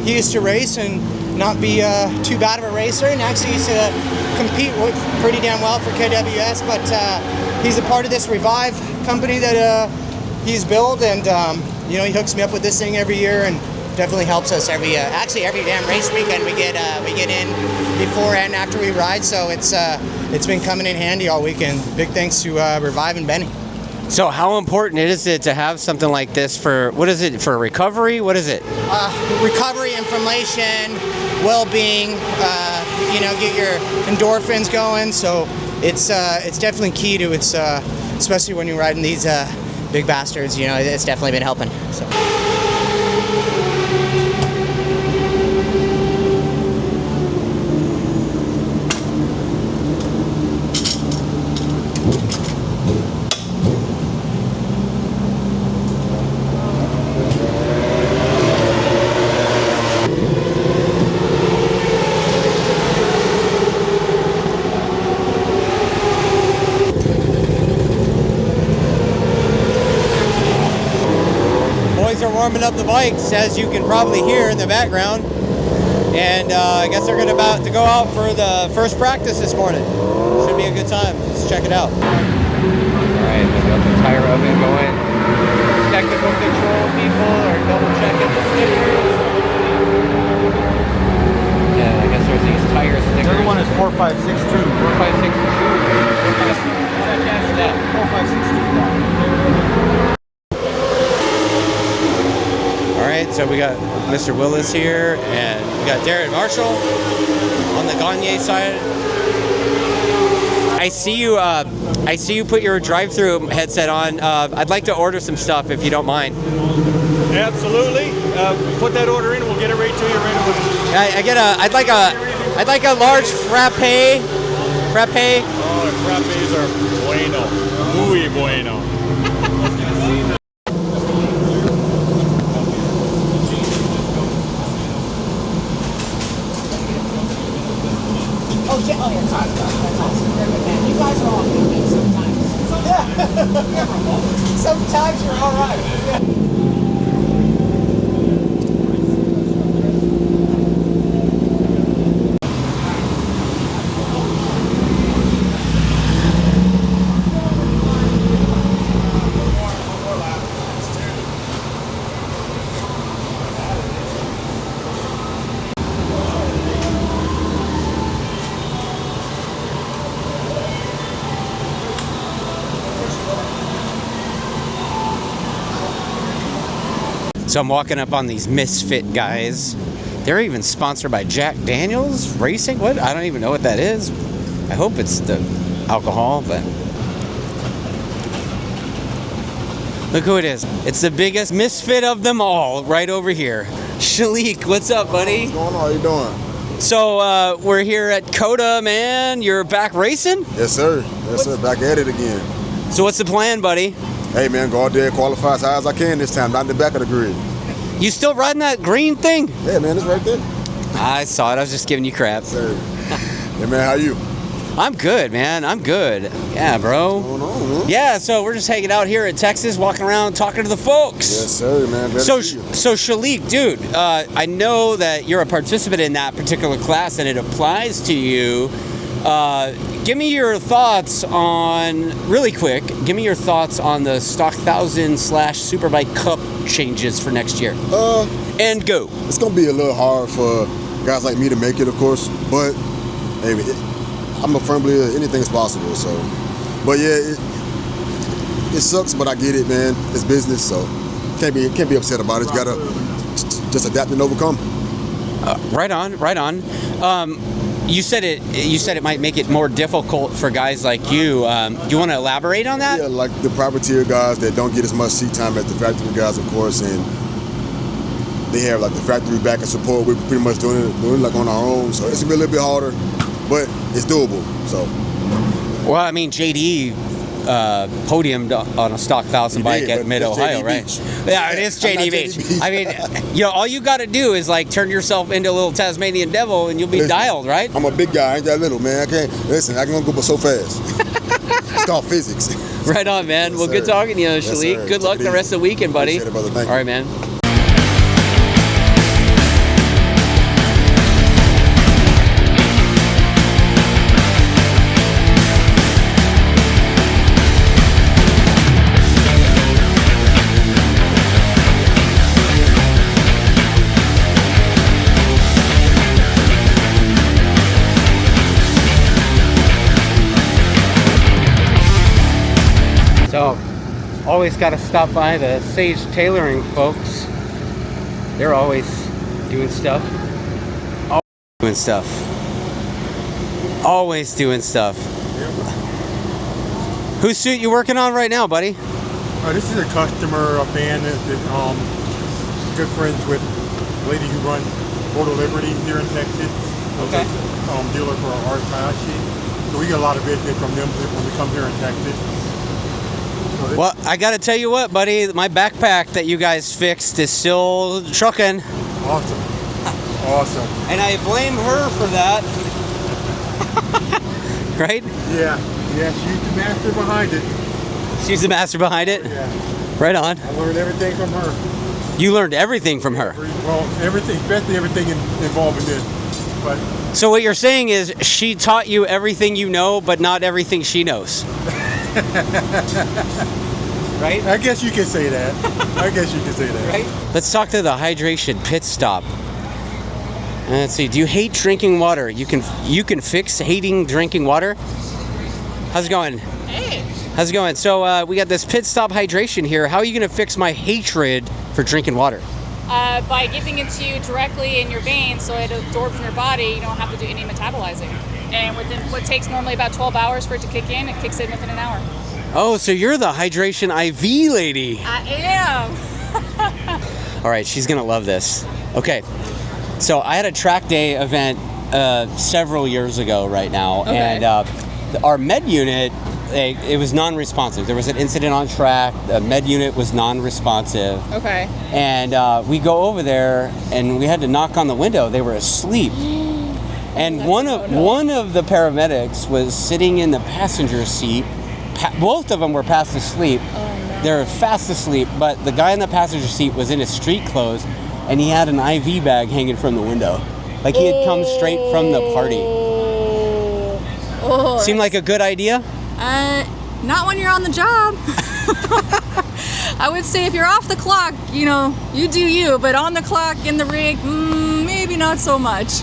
U: he used to race and not be too bad of a racer, and actually used to compete pretty damn well for KWS. But he's a part of this Revive company that he's built, and he hooks me up with this thing every year, and definitely helps us every damn race weekend we get in before and after we ride. So it's been coming in handy all weekend. Big thanks to Revive and Benny.
A: So how important is it to have something like this for recovery? What is it?
U: Recovery, inflammation, well-being. Get your endorphins going. So it's definitely key to its, especially when you're riding these big bastards. It's definitely been helping. So.
A: Warming up the bikes, as you can probably hear in the background, and I guess they're about to go out for the first practice this morning. Should be a good time. Let's check it out. All right, we got the tire oven going. Technical control people are double checking the stickers. Yeah, I guess there's these tire stickers.
H: The other one is 4562.
A: 4562.
H: 4562.
A: Alright, so we got Mr. Willis here, and we got Darren Marshall on the Gagne side. I see you put your drive-through headset on. I'd like to order some stuff if you don't mind.
S: Absolutely. Put that order in, we'll get it right to you right away.
A: I'd like a large frappe. Frappe.
S: Oh, frappes are bueno. Muy bueno.
U: Oh, yeah, sorry. That's awesome. Man, you guys are all good sometimes. Sometimes you're all right.
A: So I'm walking up on these Misfit guys. They're even sponsored by Jack Daniels Racing. What? I don't even know what that is. I hope it's the alcohol, but look who it is. It's the biggest misfit of them all right over here. Shalik, what's up, buddy?
T: What's going on? How you doing?
A: So we're here at Cota, man. You're back racing?
T: Yes, sir. Yes, sir. Back at it again.
A: So what's the plan, buddy?
T: Hey, man, go out there, qualify as high as I can this time, not in the back of the grid.
A: You still riding that green thing?
T: Yeah, man, it's right there.
A: I saw it. I was just giving you crap.
T: Yes, sir. Hey, man, how you?
A: I'm good, man. I'm good. Yeah, bro.
T: What's going on, man?
A: Yeah, so we're just hanging out here in Texas, walking around, talking to the folks.
T: Yes, sir, man. Glad
A: So,
T: to see you.
A: so Shalik, dude, I know that you're a participant in that particular class and it applies to you. Give me your thoughts on, really quick, give me your thoughts on the Stock 1000/Superbike Cup changes for next year. And go.
T: It's going to be a little hard for guys like me to make it, of course, but hey, I'm a firm believer anything is possible, so. But yeah, it sucks, but I get it, man. It's business, so can't be upset about it. You got to just adapt and overcome.
A: Right on. You said it might make it more difficult for guys like you. Do you want to elaborate on that?
T: Yeah, like the privateer guys that don't get as much seat time as the factory guys, of course, and they have like the factory back and support. We're pretty much doing it like on our own, so it's gonna be a little bit harder, but it's doable. So.
A: Well, I mean, JD podiumed on a Stock 1000 bike at Mid-Ohio, right?
T: Beach.
A: Yeah, it is JD Beach. I mean, all you got to do is like turn yourself into a little Tasmanian devil and you'll be dialed, right?
T: I'm a big guy, I ain't that little, man. I can't go so fast. It's called physics.
A: Right on, man. Yes, well, good talking to you, Shalik.
T: Yes,
A: good luck the rest of the weekend, buddy.
T: Appreciate it, brother. Thank you.
A: All right, man. So, always got to stop by the Sage Tailoring folks. They're always doing stuff. Always doing stuff. Whose suit you working on right now, buddy?
V: This is a customer, a fan that good friends with a lady who runs Moto Liberty here in Texas.
A: Okay.
V: Dealer for our Apache. So we get a lot of business from them when we come here in Texas.
A: Well, I got to tell you what, buddy, my backpack that you guys fixed is still trucking.
V: Awesome. Awesome.
A: And I blame her for that. Right?
V: Yeah, she's the master behind it.
A: She's the master behind it?
V: Yeah.
A: Right on.
V: I learned everything from her.
A: You learned everything from her?
V: Well, everything, especially everything involved in this. But
A: so what you're saying is she taught you everything you know, but not everything she knows. Right?
V: I guess you can say that.
A: Right? Let's talk to the hydration pit stop. Let's see. Do you hate drinking water? You can fix hating drinking water. How's it going?
W: Hey.
A: How's it going? So we got this pit stop hydration here. How are you going to fix my hatred for drinking water?
W: By giving it to you directly in your veins so it absorbs in your body, you don't have to do any metabolizing. And within what takes normally about 12 hours for it to kick in, it kicks in within an hour.
A: Oh, so you're the hydration IV lady.
W: I am.
A: All right, she's going to love this. Okay, so I had a track day event several years ago right now,
W: Okay.
A: and our med unit, it was non-responsive. There was an incident on track. The med unit was non-responsive.
W: Okay.
A: And we go over there, and we had to knock on the window. They were asleep. And one of the paramedics was sitting in the passenger seat. Both of them were fast asleep. They were fast asleep, but the guy in the passenger seat was in his street clothes, and he had an IV bag hanging from the window. Like he had come straight from the party. Seemed like a good idea?
W: Not when you're on the job. I would say if you're off the clock, you know, you do you, but on the clock in the rig, maybe not so much.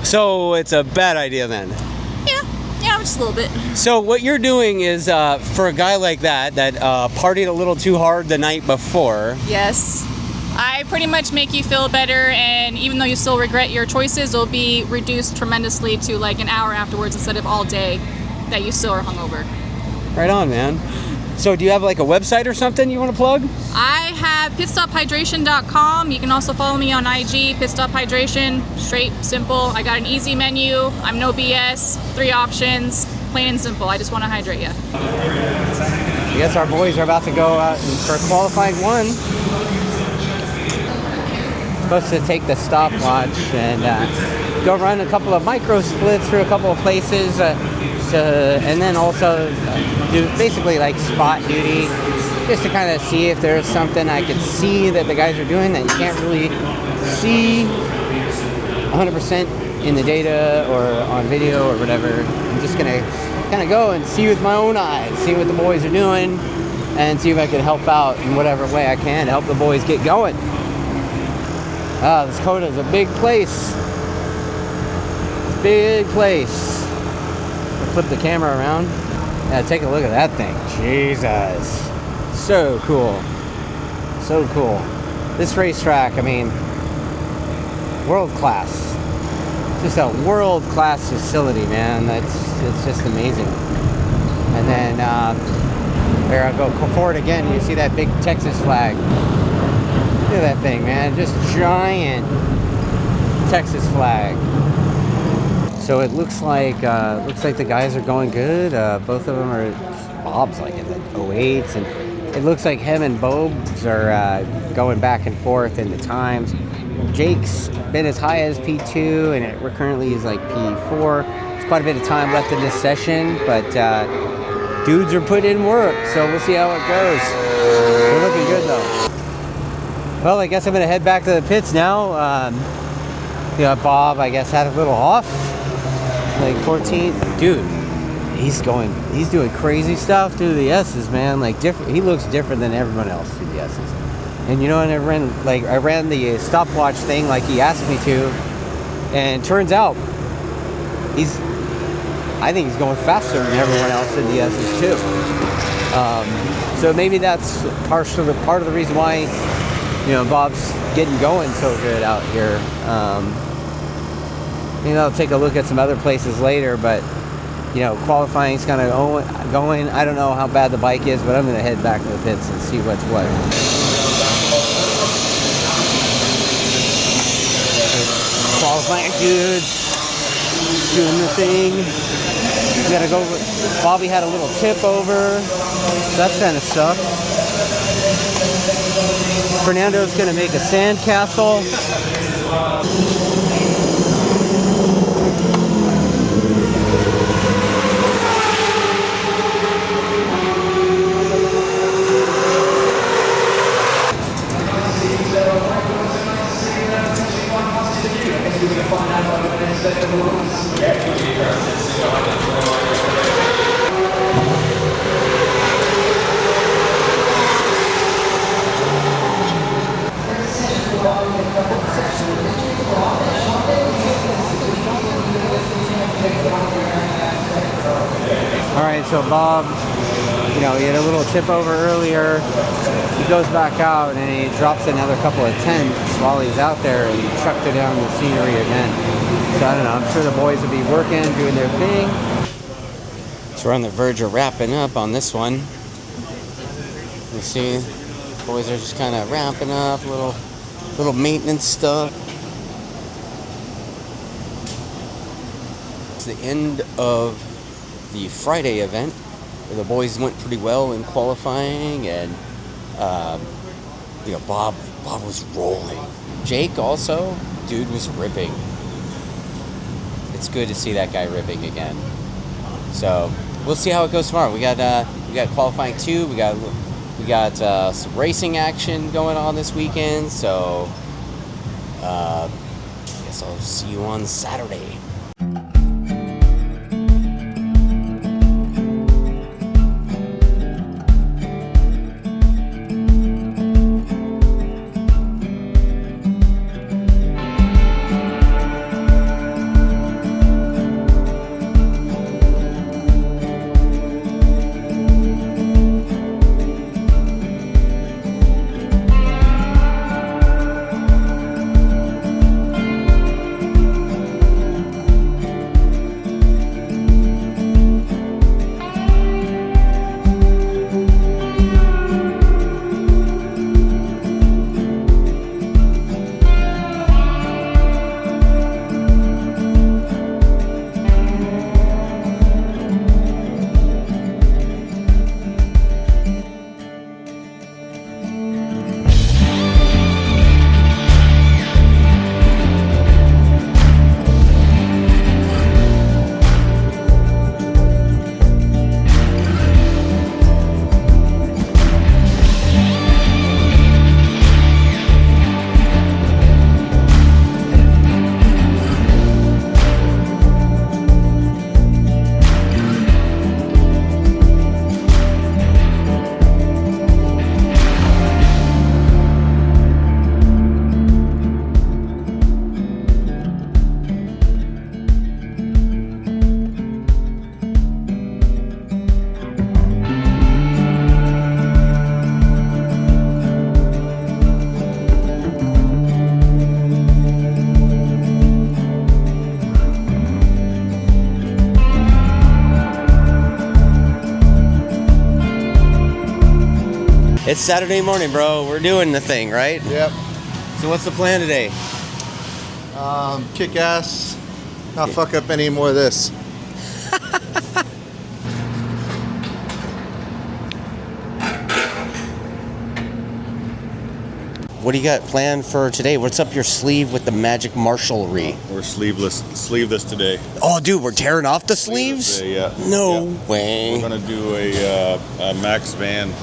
A: So it's a bad idea then?
W: Yeah, just a little bit.
A: So what you're doing is, for a guy like that partied a little too hard the night before.
W: Yes. I pretty much make you feel better, and even though you still regret your choices, it'll be reduced tremendously to like an hour afterwards instead of all day that you still are hungover.
A: Right on, man. So do you have like a website or something you want to plug?
W: I have pitstophydration.com. You can also follow me on IG, Pitstop Hydration. Straight, simple. I got an easy menu. I'm no BS. 3 options. Plain and simple. I just want to hydrate you.
A: I guess our boys are about to go out for qualifying 1. Supposed to take the stopwatch and go run a couple of micro splits through a couple of places and then also do basically like spot duty just to kind of see if there's something I could see that the guys are doing that you can't really see 100% in the data or on video or whatever. I'm just gonna kind of go and see with my own eyes, see what the boys are doing, and see if I can help out in whatever way I can to help the boys get going. This Cota is a big place. It's a big place. I'll flip the camera around. Yeah, take a look at that thing. Jesus. So cool. So cool. This racetrack, I mean, world class. Just a world class facility, man. It's just amazing. And then there I go forward again. You see that big Texas flag. Look at that thing, man. Just giant Texas flag. So it looks like the guys are going good. Both of them are. Bob's like in the 08s, and it looks like him and Bobes are going back and forth in the times. Jake's been as high as P2, and it currently is like P4. There's quite a bit of time left in this session, but dudes are putting in work, so we'll see how it goes. They're looking good though. Well, I guess I'm gonna head back to the pits now. Bob, I guess, had a little off, like 14. Dude, he's doing crazy stuff through the S's, man. Like different, he looks different than everyone else through the S's. And you know, and I ran the stopwatch thing like he asked me to, and turns out I think he's going faster than everyone else in the S's too. So maybe that's part of the reason why, you know, Bob's getting going so good out here. Maybe I'll take a look at some other places later, but you know, qualifying's kind of going. I don't know how bad the bike is, but I'm going to head back to the pits and see what's what. Qualifying dudes doing the thing. We gotta go. Bobby had a little tip over. So that kind of sucks. Fernando's gonna make a sand castle. Alright, so Bob, you know, he had a little tip over earlier. He goes back out and he drops another couple of tenths while he's out there, and he chucked it down the scenery again. So I don't know, I'm sure the boys will be working, doing their thing. So we're on the verge of wrapping up on this one. You see, boys are just kind of wrapping up, little maintenance stuff. It's the end of the Friday event, where the boys went pretty well in qualifying, and you know, Bob was rolling. Jake also, dude was ripping. it's good to see that guy ripping again. So we'll see how it goes tomorrow. We got qualifying 2. We got some racing action going on this weekend. So I guess I'll see you on Saturday. It's Saturday morning, bro. We're doing the thing, right?
C: Yep.
A: So what's the plan today?
C: Kick ass. Not fuck up any more of this.
A: What do you got planned for today? What's up your sleeve with the magic marshalry?
E: We're sleeveless today.
A: Oh, dude, we're tearing off the sleeves?
E: Today, yeah.
A: No way.
E: We're gonna do a Max Van,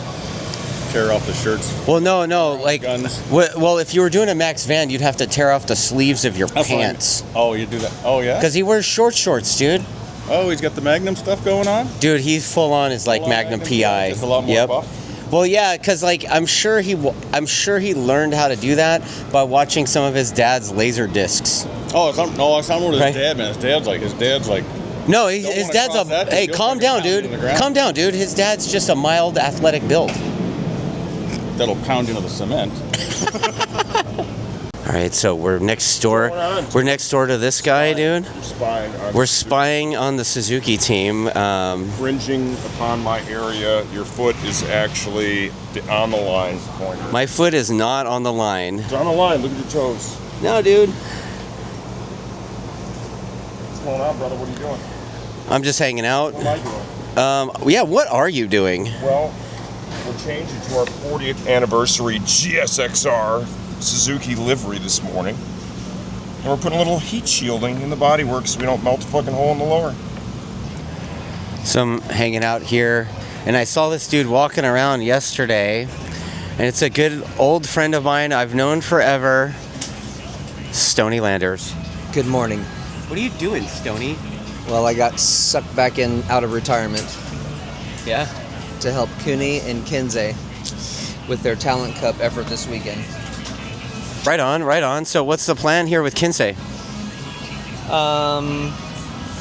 E: tear off the shirts.
A: Well, no, like, well, if you were doing a Max Van, you'd have to tear off the sleeves of your pants.
E: Oh, you do that? Oh, yeah?
A: Because he wears shorts, dude.
E: Oh, he's got the Magnum stuff going on?
A: Dude, he's full on his like Magnum PI.
E: Just a lot more buff?
A: Well, yeah, because like I'm sure he learned how to do that by watching some of his dad's laser discs.
E: Oh, it's not with his dad, man. His dad's like.
A: No, his dad's a. Hey, calm down, dude. Calm down, dude. His dad's just a mild athletic build.
E: That'll pound into the cement.
A: All right, so we're next door. We're next door to this guy, dude. We're spying on the Suzuki team.
I: Fringing upon my area, your foot is actually on the line, Coyner.
A: My foot is not on the line.
I: It's on the line. Look at your toes.
A: No, dude.
I: What's going on, brother? What are you doing?
A: I'm just hanging out.
I: What am I doing?
A: Yeah, what are you doing?
I: Well, we're changing to our 40th anniversary GSXR Suzuki livery this morning. And we're putting a little heat shielding in the bodywork so we don't melt a fucking hole in the lower.
A: So I'm hanging out here, and I saw this dude walking around yesterday, and it's a good old friend of mine I've known forever, Stony Landers.
F: Good morning.
A: What are you doing, Stony?
F: Well, I got sucked back in out of retirement.
A: Yeah?
F: To help Cooney and Kinsey with their Talent Cup effort this weekend.
A: Right on. So what's the plan here with Kinsey?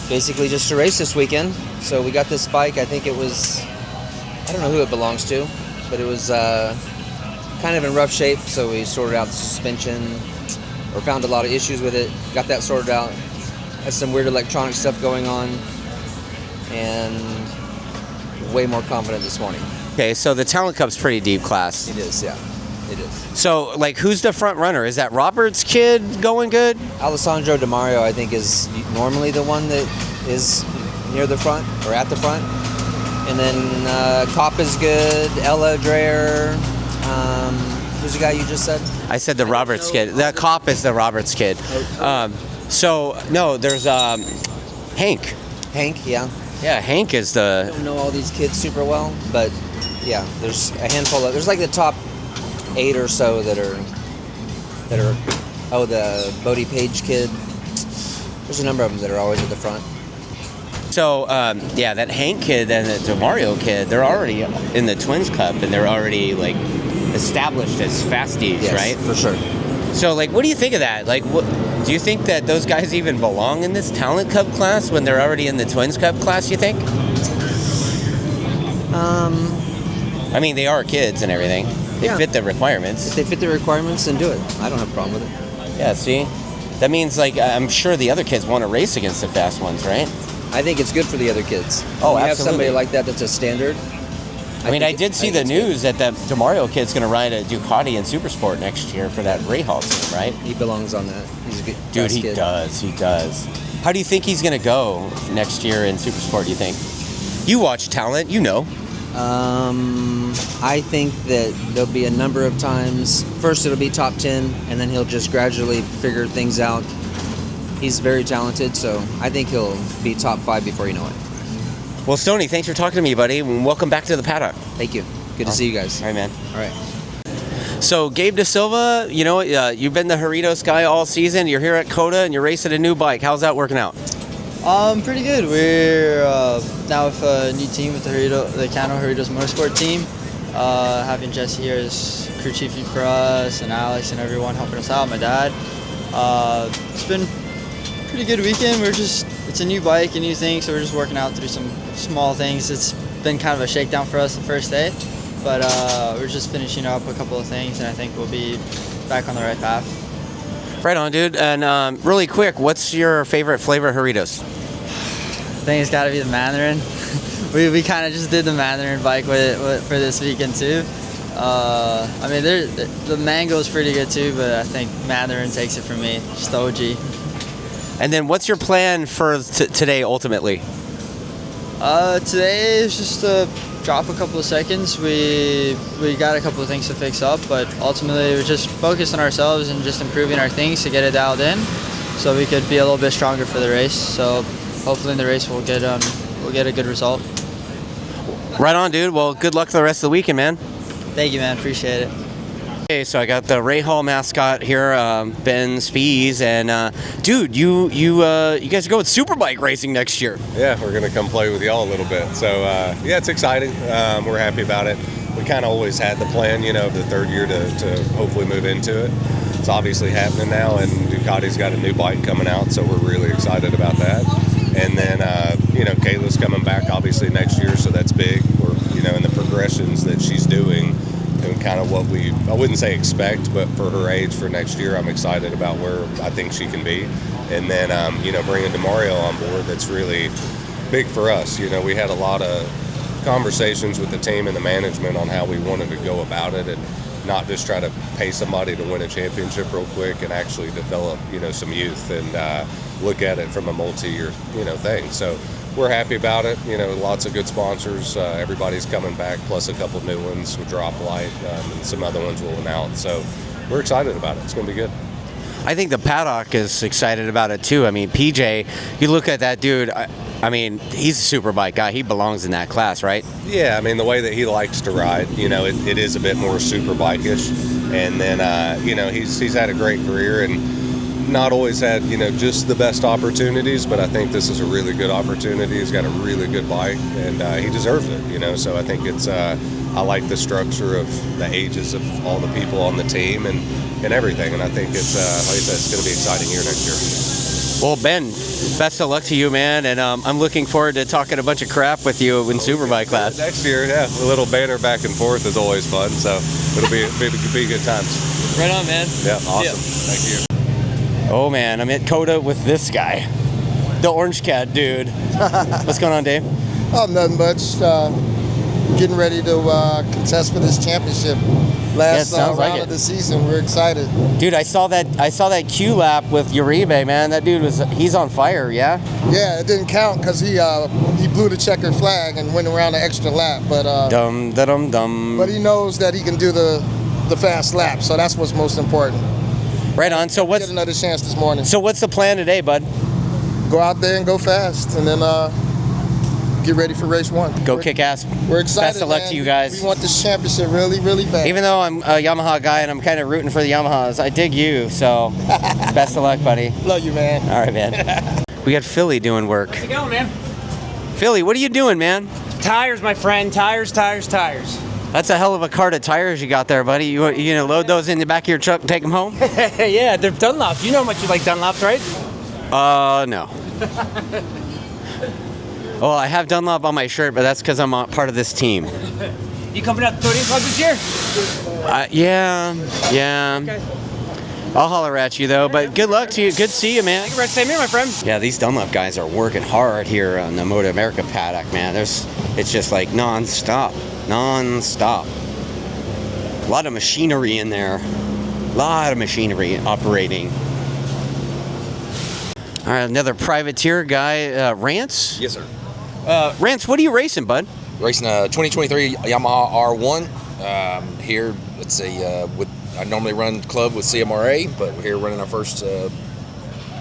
F: Basically just to race this weekend. So we got this bike. I think it was, I don't know who it belongs to, but it was kind of in rough shape. So we sorted out the suspension, or found a lot of issues with it. Got that sorted out. Has some weird electronic stuff going on, and way more confident this morning.
A: Okay, so the Talent Cup's pretty deep class.
F: It is, yeah. It is.
A: So, like, who's the front runner? Is that Robert's kid going good?
F: Alessandro Di Mario, I think, is normally the one that is near the front, or at the front. And then Kopp is good, Ella Dreyer, who's the guy you just said?
A: I said the Roberts kid. The Kopp is the Roberts kid. So, no, there's Hank.
F: Hank, yeah.
A: Yeah, Hank is
F: I
A: the.
F: don't know all these kids super well, but yeah, there's a handful of. There's like the top 8 or so that are. Oh, the Bodie Page kid. There's a number of them that are always at the front.
A: So, yeah, that Hank kid and the DeMario kid, they're already in the Twins Cup, and they're already, like, established as fasties,
F: Yes,
A: right?
F: for sure.
A: So, like, what do you think of that? Like, what, do you think that those guys even belong in this Talent Cup class when they're already in the Twins Cup class, you think? I mean, they are kids and everything. They fit the requirements.
F: If they fit the requirements, then do it. I don't have a problem with it.
A: Yeah, see? That means, like, I'm sure the other kids want to race against the fast ones, right?
F: I think it's good for the other kids.
A: Oh,
F: when you have
A: absolutely.
F: somebody like that that's a standard.
A: I mean, I did see the news that the DeMario kid's going to ride a Ducati in Supersport next year for that Rahal team, right?
F: He belongs on that. He's a good
A: Dude, he
F: kid.
A: does. He does. How do you think he's going to go next year in Supersport, do you think? You watch talent, you know.
F: I think that there'll be a number of times. First, it'll be top 10, and then he'll just gradually figure things out. He's very talented, so I think he'll be top 5 before you know it.
A: Well, Stoney, thanks for talking to me, buddy, and welcome back to the paddock.
F: Thank you. Good to see you guys.
A: All right, man.
F: All right.
A: So, Gabe Da Silva, you know, you've been the Jarritos guy all season. You're here at Cota, and you're racing a new bike. How's that working out?
D: Pretty good. We're now with a new team with the Cano Jarritos Motorsport team. Having Jesse here as crew chief for us, and Alex and everyone helping us out. My dad. It's been a pretty good weekend. It's a new bike, a new thing, so we're just working out through some small things. It's been kind of a shakedown for us the first day, but we're just finishing up a couple of things, and I think we'll be back on the right path.
A: Right on, dude. And really quick, what's your favorite flavor of Jarritos?
D: I think it's got to be the Mandarin. we kind of just did the Mandarin bike with for this weekend too. I mean, the mango is pretty good too, but I think Mandarin takes it for me. Just OG.
A: And then what's your plan for today ultimately?
D: Today is just to drop a couple of seconds. We got a couple of things to fix up, but ultimately we're just focused on ourselves and just improving our things to get it dialed in, so we could be a little bit stronger for the race. So hopefully in the race we'll get a good result.
A: Right on, dude. Well, good luck for the rest of the weekend, man.
D: Thank you, man. Appreciate it.
A: Okay, so I got the Rahal mascot here, Ben Spees, and dude, you guys go with Superbike racing next year.
G: Yeah, we're gonna come play with y'all a little bit. So yeah, it's exciting. We're happy about it. We kind of always had the plan, you know, the third year to hopefully move into it. It's obviously happening now, and Ducati's got a new bike coming out, so we're really excited about that. And then you know, Kayla's coming back obviously next year, so that's big. We're, you know, in the progressions that she's doing. And kind of what I wouldn't say expect, but for her age for next year, I'm excited about where I think she can be. And then, you know, bringing DeMario on board, that's really big for us. You know, we had a lot of conversations with the team and the management on how we wanted to go about it and not just try to pay somebody to win a championship real quick and actually develop, you know, some youth and look at it from a multi-year, you know, thing. So we're happy about it. You know, lots of good sponsors. Everybody's coming back, plus a couple new ones with Drop Light, and some other ones rolling out. So we're excited about it. It's going to be good.
A: I think the paddock is excited about it too. I mean, PJ, you look at that dude. I mean, he's a Superbike guy. He belongs in that class, right?
G: Yeah, I mean, the way that he likes to ride, you know, it is a bit more Superbike-ish. And then, you know, he's had a great career and not always had, you know, just the best opportunities, but I think this is a really good opportunity. He's got a really good bike, and he deserves it, you know. So I think it's, I like the structure of the ages of all the people on the team and everything. And I think it's, like I said, it's going to be an exciting year next year.
A: Well, Ben, best of luck to you, man, and I'm looking forward to talking a bunch of crap with you in Superbike class.
G: Next year, yeah, a little banter back and forth is always fun, so it'll be good times.
K: Right on, man.
G: Yeah, awesome. Thank you.
A: Oh man, I'm at Cota with this guy, the orange cat dude. What's going on, Dave?
J: Oh, nothing much. Getting ready to contest for this championship. Last round of the season. We're excited.
A: Dude, I saw that Q lap with Uribe, man. That dude he's on fire, yeah?
J: Yeah, it didn't count because he blew the checker flag and went around an extra lap. But
A: dum.
J: But he knows that he can do the fast lap, so that's what's most important.
A: Right on. So
J: get another chance this morning.
A: So what's the plan today, bud?
J: go out there and go fast, and then get ready for race 1.
A: Go kick ass.
J: We're excited.
A: Best of luck to you guys.
J: We want this championship really, really bad.
A: Even though I'm a Yamaha guy and I'm kind of rooting for the Yamahas, I dig you, so best of luck, buddy.
J: Love you, man.
A: All right, man. We got Philly doing work.
L: How's it going, man?
A: Philly, what are you doing, man?
L: Tires, my friend. Tires.
A: That's a hell of a cart of tires you got there, buddy. You gonna load those in the back of your truck and take them home?
L: Yeah, they're Dunlops. You know how much you like Dunlops, right?
A: No. Well, I have Dunlop on my shirt, but that's because I'm part of this team.
L: You coming out to 30 Club this year?
A: Yeah.
L: Okay.
A: I'll holler at you, though, but good luck to you. Good to see you, man.
L: Thank you, Brett. Same here, my friend.
A: Yeah, these Dunlop guys are working hard here on the MotoAmerica paddock, man. It's just like non-stop. A lot of machinery in there. A lot of machinery operating. All right, another privateer guy, Rance?
M: Yes, sir.
A: Rance, what are you racing, bud?
M: Racing a 2023 Yamaha R1. Here, let's see, I normally run club with CMRA, but we're here running our first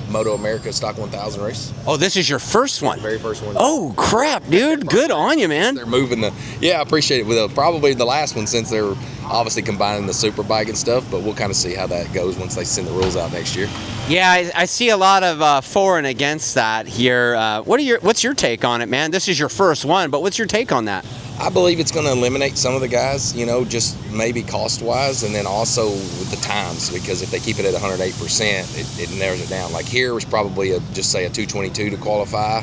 M: MotoAmerica Stock 1000 race.
A: Oh, this is your first one?
M: Very first one.
A: Oh, crap, dude. Good on you, man.
M: They're moving I appreciate it. With probably the last one, since they're obviously combining the Superbike and stuff, but we'll kind of see how that goes once they send the rules out next year.
A: Yeah, I see a lot of for and against that here. What's your take on it, man? This is your first one, but what's your take on that?
M: I believe it's going to eliminate some of the guys, just maybe cost-wise, and then also with the times, because if they keep it at 108%, it narrows it down. Like here was probably just say a 222 to qualify,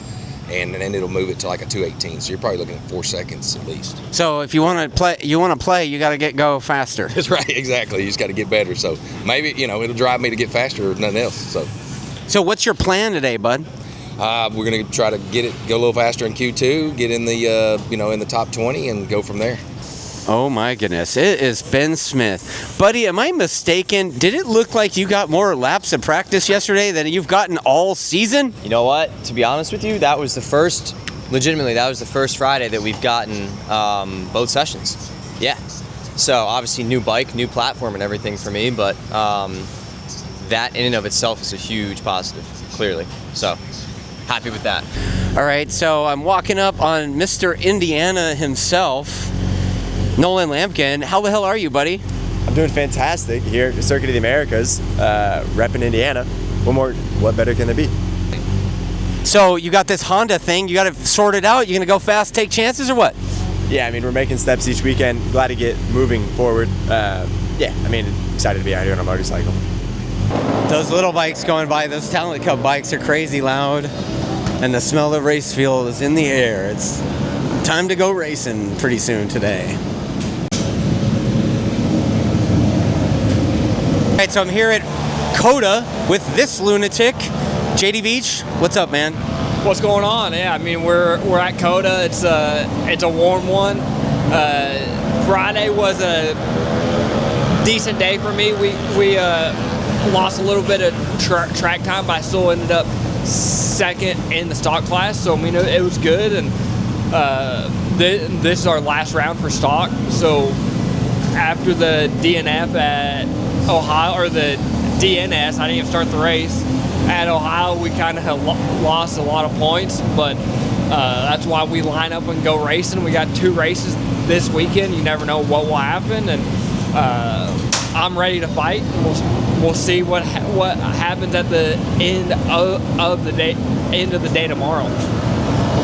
M: and then it'll move it to like a 218. So you're probably looking at 4 seconds at least.
A: So if you want to play, you got to go faster.
M: That's right, exactly. You just got to get better. So maybe it'll drive me to get faster or nothing else.
A: So what's your plan today, bud?
M: We're going to try to go a little faster in Q2, get in the in the top 20, and go from there.
A: Oh my goodness, it is Ben Smith. Buddy, am I mistaken? Did it look like you got more laps of practice yesterday than you've gotten all season?
K: You know what? To be honest with you, that was the first Friday that we've gotten both sessions. Yeah. So obviously new bike, new platform and everything for me, but that in and of itself is a huge positive, clearly. So happy with that.
A: All right, so I'm walking up on Mr. Indiana himself, Nolan Lampkin. How the hell are you, buddy?
O: I'm doing fantastic here at Circuit of the Americas, repping Indiana. What better can it be?
A: So you got this Honda thing, you got it sorted out, you're gonna go fast, take chances, or what?
O: Yeah, I mean, we're making steps each weekend. Glad to get moving forward. Excited to be out here on a motorcycle.
A: Those little bikes going by, those Talent Cup bikes are crazy loud, and the smell of race fuel is in the air. It's time to go racing pretty soon today. All right, so I'm here at Cota with this lunatic, JD Beach. What's up, man?
X: What's going on? Yeah, I mean, we're at Cota. It's a warm one. Friday was a decent day for me. We lost a little bit of track time, but I still ended up second in the stock class. So I mean, it was good. And this is our last round for stock. So after the DNF at Ohio, or the DNS, I didn't even start the race. At Ohio, we kind of lost a lot of points, but that's why we line up and go racing. We got 2 races this weekend. You never know what will happen, and I'm ready to fight. We'll see what happens at the end of the day tomorrow.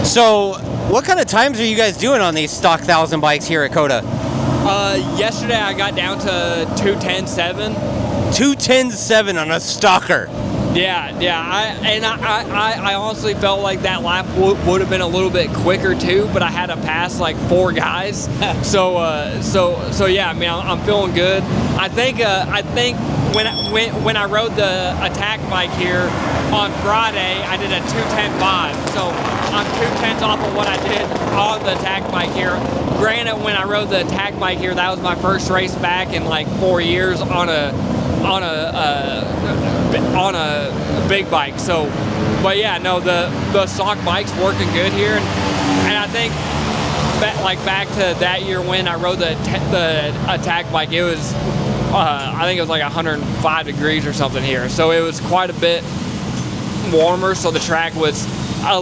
A: So, what kind of times are you guys doing on these stock 1000 bikes here at Cota?
X: Yesterday I got down to 2:10.7.
A: 2:10.7 on a stalker.
X: Yeah. I honestly felt like that lap would have been a little bit quicker too, but I had to pass like 4 guys. So yeah. I mean, I'm feeling good. I think when I rode the Attack bike here on Friday, I did a 2:10.5. So I'm 2/10 off of what I did on the Attack bike here. Granted, when I rode the Attack bike here, that was my first race back in like 4 years on a big bike. So, but yeah, no, the stock bike's working good here, and I think back to that year when I rode the Attack bike, it was I think it was like 105 degrees or something here. So it was quite a bit warmer, so the track was a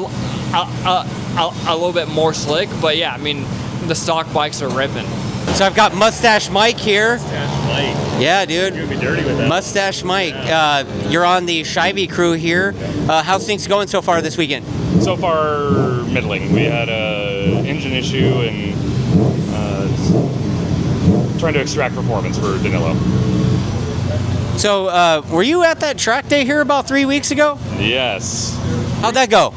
X: little bit more slick. But yeah, I mean, the stock bikes are ripping.
A: So I've got Mustache Mike here.
B: Mustache Mike.
A: Yeah, dude.
B: You're gonna be dirty with that.
A: Mustache Mike. You're on the Shivey crew here. How's things going so far this weekend?
B: So far, middling. We had a engine issue and trying to extract performance for Danilo.
A: So, were you at that track day here about 3 weeks ago?
B: Yes.
A: How'd that go?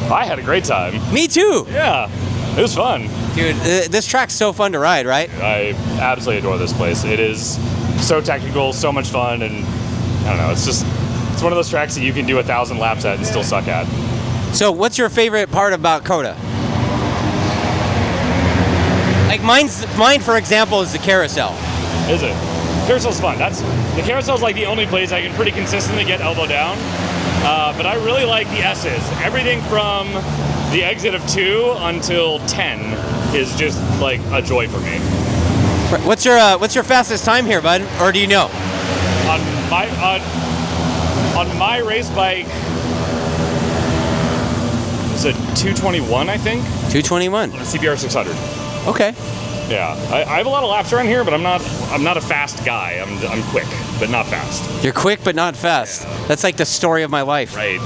B: I had a great time.
A: Me too.
B: Yeah, it was fun.
A: Dude, this track's so fun to ride, right?
B: I absolutely adore this place. It is so technical, so much fun, and I don't know, it's one of those tracks that you can do 1,000 laps at and still suck at.
A: So what's your favorite part about Cota? Like mine, for example, is the carousel.
B: Is it? Carousel's fun. The carousel's like the only place I can pretty consistently get elbow down. But I really like the S's. Everything from the exit of 2 until 10 is just like a joy for me.
A: What's your fastest time here, bud? Or do you know?
B: On my race bike, it's a 221, I think.
A: 221.
B: On a CBR 600.
A: Okay.
B: Yeah, I have a lot of laps around here, but I'm not a fast guy. I'm quick, but not fast.
A: You're quick, but not fast. Yeah. That's like the story of my life.
B: Right.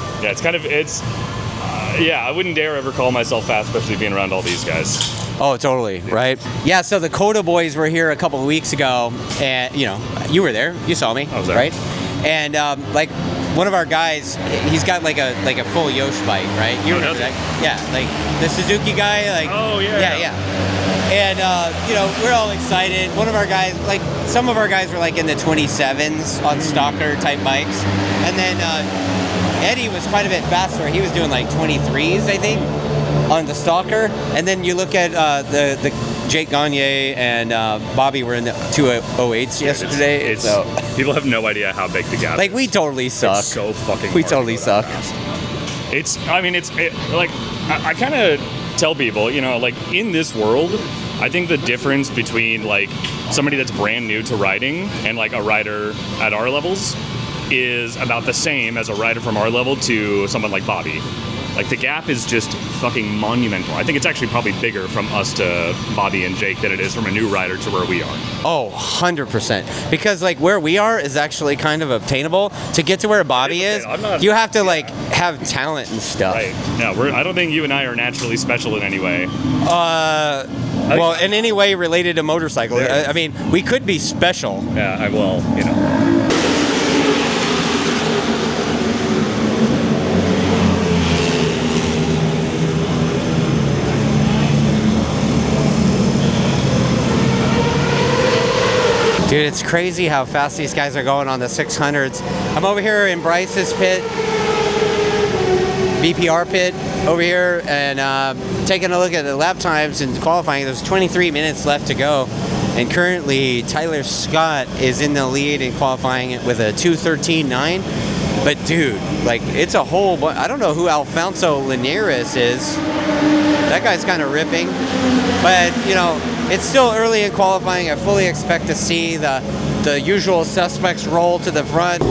B: Yeah, I wouldn't dare ever call myself fast, especially being around all these guys.
A: Oh, totally, right? Yeah, so the Cota Boys were here a couple of weeks ago, and, you were there. You saw me,
B: I was there.
A: Right? And, one of our guys, he's got like a full Yosh bike, right? You remember that? Yeah, like the Suzuki guy, like...
B: Oh, yeah.
A: Yeah. And, we're all excited. One of our guys, some of our guys were in the 27s on stalker type bikes. And then Eddie was quite a bit faster. He was doing 23s, I think, on the stalker. And then you look at the Jake Gagne and Bobby were in the 208s yesterday. So
B: people have no idea how big the gap is.
A: We totally suck.
B: It's so fucking
A: We
B: hard
A: totally
B: to go that
A: suck.
B: fast. I kind of tell people, in this world, I think the difference between somebody that's brand new to riding and a rider at our levels is about the same as a rider from our level to someone like Bobby. The gap is just fucking monumental. I think it's actually probably bigger from us to Bobby and Jake than it is from a new rider to where we are.
A: Oh, 100%. Because where we are is actually kind of obtainable. To get to where Bobby is, you have to have talent and stuff.
B: Right. No, I don't think you and I are naturally special in any way.
A: Well, in any way related to motorcycles. I mean, we could be special.
B: Yeah,
A: Dude, it's crazy how fast these guys are going on the 600s. I'm over here in Bryce's pit, BPR pit over here, and taking a look at the lap times and qualifying. There's 23 minutes left to go, and currently Tyler Scott is in the lead in qualifying with a 2:13.9. But dude, it's a whole. I don't know who Alfonso Linares is. That guy's kind of ripping, but it's still early in qualifying. I fully expect to see the usual suspects roll to the front.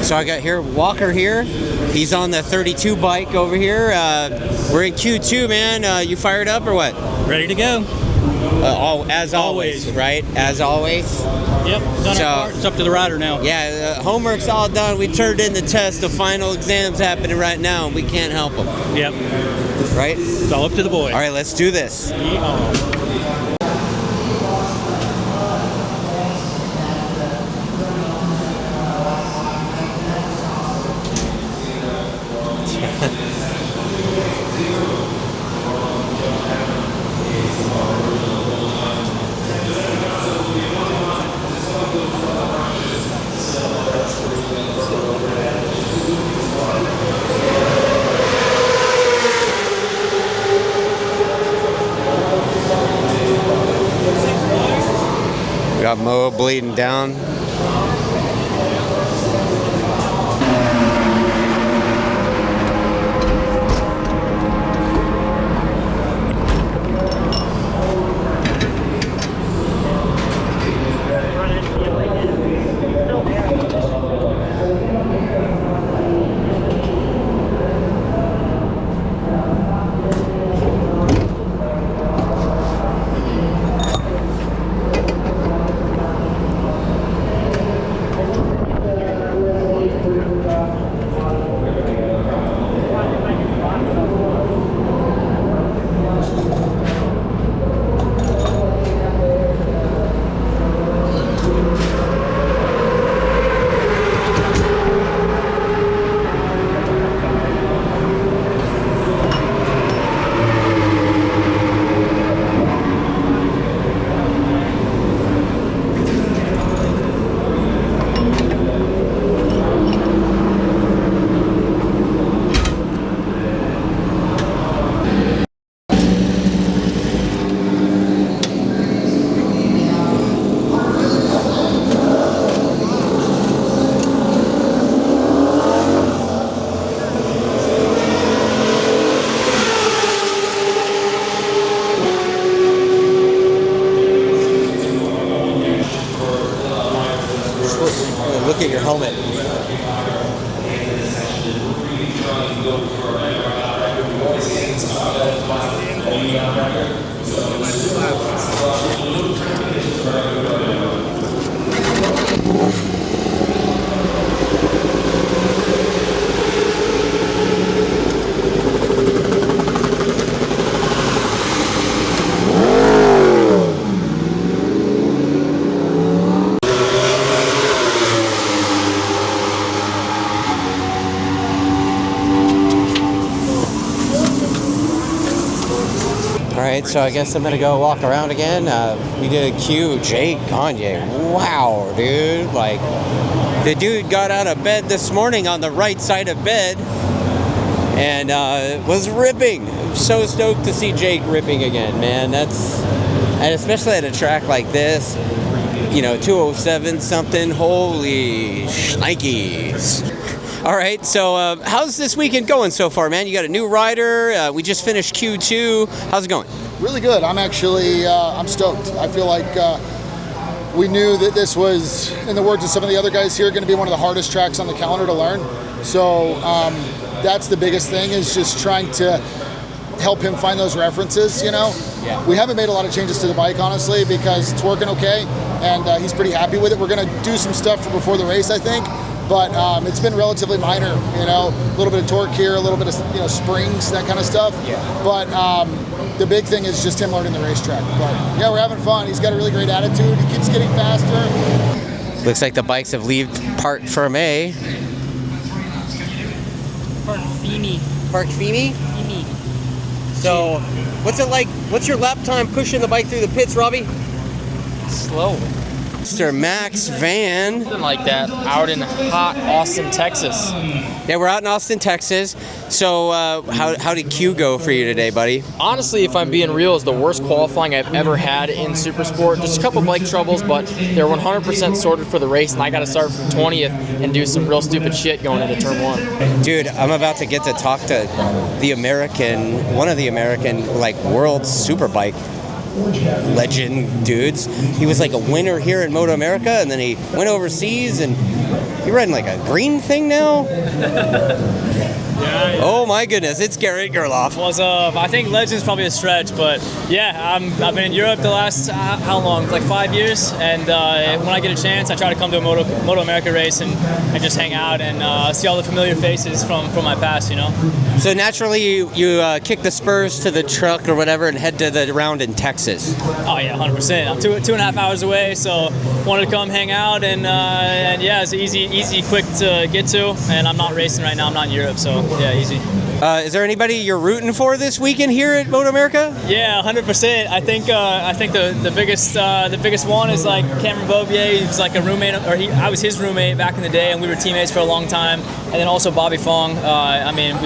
A: So I got Walker here. He's on the 32 bike over here. We're in Q2, man. You fired up or what?
N: Ready to go.
A: As always, right? As always.
N: Yep, done our part. It's up to the rider now.
A: Yeah, homework's all done. We turned in the test. The final exam's happening right now, and we can't help them.
N: Yep.
A: Right?
N: It's all up to the boys.
A: All right, let's do this.
N: Yeehaw.
A: got Mo bleeding down.
F: Look at your helmet.
A: So I guess I'm gonna go walk around again. We did a Q, Jake Gagne. Wow, dude! Like, the dude got out of bed this morning on the right side of bed and was ripping. I'm so stoked to see Jake ripping again, man. And especially at a track like this, you know, 207 something. Holy shnikes! All right, so how's this weekend going so far, man? You got a new rider. We just finished Q2. How's it going?
J: Really good. I'm actually, I'm stoked. I feel like we knew that this was, in the words of some of the other guys here, going to be one of the hardest tracks on the calendar to learn. So that's the biggest thing, is just trying to help him find those references, you know?
A: Yeah.
J: We haven't made a lot of changes to the bike, honestly, because it's working okay, and he's pretty happy with it. We're going to do some stuff for before the race, I think. But it's been relatively minor, you know, a little bit of torque here, a little bit of, you know, springs, that kind of stuff. Yeah. But the big thing is just him learning the racetrack. But yeah, we're having fun. He's got a really great attitude. He keeps getting faster.
A: Looks like the bikes have left Park Fermé.
L: Park Fimi.
A: Park Fimi?
L: Fimi.
A: So, what's it like? What's your lap time pushing the bike through the pits, Robbie?
L: Slow.
A: Mr. Max Van.
K: Something like that out in hot Austin, Texas.
A: Yeah, we're out in Austin, Texas. So how did Q go for you today, buddy?
K: Honestly, if I'm being real, it's the worst qualifying I've ever had in Supersport. Just a couple bike troubles, but they're 100% sorted for the race, and I got to start from 20th and do some real stupid shit going into turn 1.
A: Dude, I'm about to get to talk to one of the American, like, world Superbike legend dudes. He was like a winner here in MotoAmerica, and then he went overseas, and he riding like a green thing now.
L: Yeah.
A: Oh my goodness, it's Garrett Gerloff.
L: What's up? I think legend's probably a stretch, but yeah, I've been in Europe the last, how long? Like 5 years, and when I get a chance, I try to come to a MotoAmerica race and just hang out and see all the familiar faces from my past, you know?
A: So naturally, you kick the spurs to the truck or whatever and head to the round in Texas.
L: Oh yeah, 100%. I'm 2.5 hours away, so wanted to come hang out, and yeah, it's easy, quick to get to, and I'm not racing right now. I'm not in Europe, so yeah, easy.
A: Is there anybody you're rooting for this weekend here at MotoAmerica?
L: Yeah, 100%. I think the biggest one is like Cameron Bobier. He was like a roommate, or I was his roommate back in the day, and we were teammates for a long time. And then also Bobby Fong. I mean,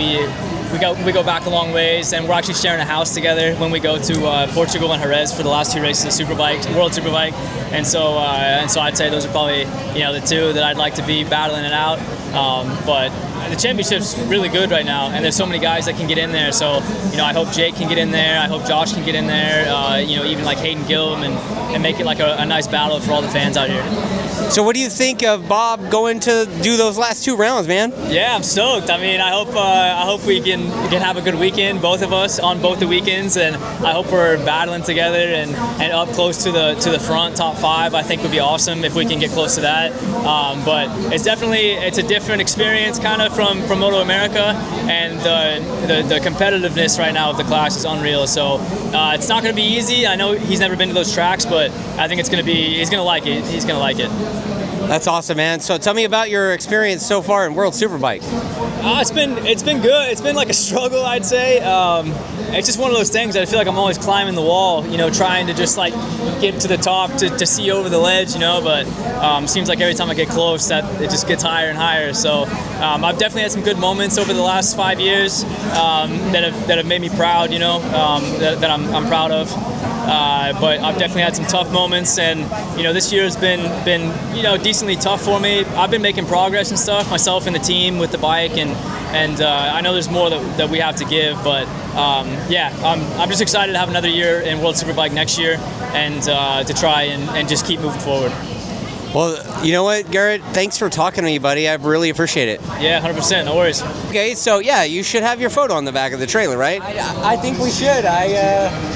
L: we go back a long ways, and we're actually sharing a house together when we go to Portugal and Jerez for the last 2 races of Superbike, World Superbike, and so I'd say those are probably the two that I'd like to be battling it out. But the championship's really good right now, and there's so many guys that can get in there. So I hope Jake can get in there. I hope Josh can get in there. Even like Hayden Gillum, and make it like a nice battle for all the fans out here.
H: So what do you think of Bob going to do those last 2 rounds, man?
L: Yeah, I'm stoked. I mean, I hope we can have a good weekend, both of us on both the weekends, and I hope we're battling together and up close to the front top 5. I think would be awesome if we can get close to that. But it's a different experience kind of from MotoAmerica, and the competitiveness right now of the class is unreal. So it's not going to be easy. I know he's never been to those tracks, but I think he's going to like it. He's going to like it.
H: That's awesome, man. So tell me about your experience so far in World Superbike.
L: It's been good. It's been like a struggle, I'd say. It's just one of those things that I feel like I'm always climbing the wall, trying to just like get to the top to see over the ledge, but seems like every time I get close that it just gets higher and higher. So I've definitely had some good moments over the last 5 years that have made me proud, that I'm proud of. But I've definitely had some tough moments, and this year has been decently tough for me. I've been making progress and stuff myself and the team with the bike, and I know there's more that we have to give, but I'm just excited to have another year in World Superbike next year, and to try and just keep moving forward.
H: Well, you know what, Garrett? Thanks for talking to me, buddy. I really appreciate it.
L: Yeah, 100%. No worries.
H: Okay, so yeah, you should have your photo on the back of the trailer, right?
P: I think we should.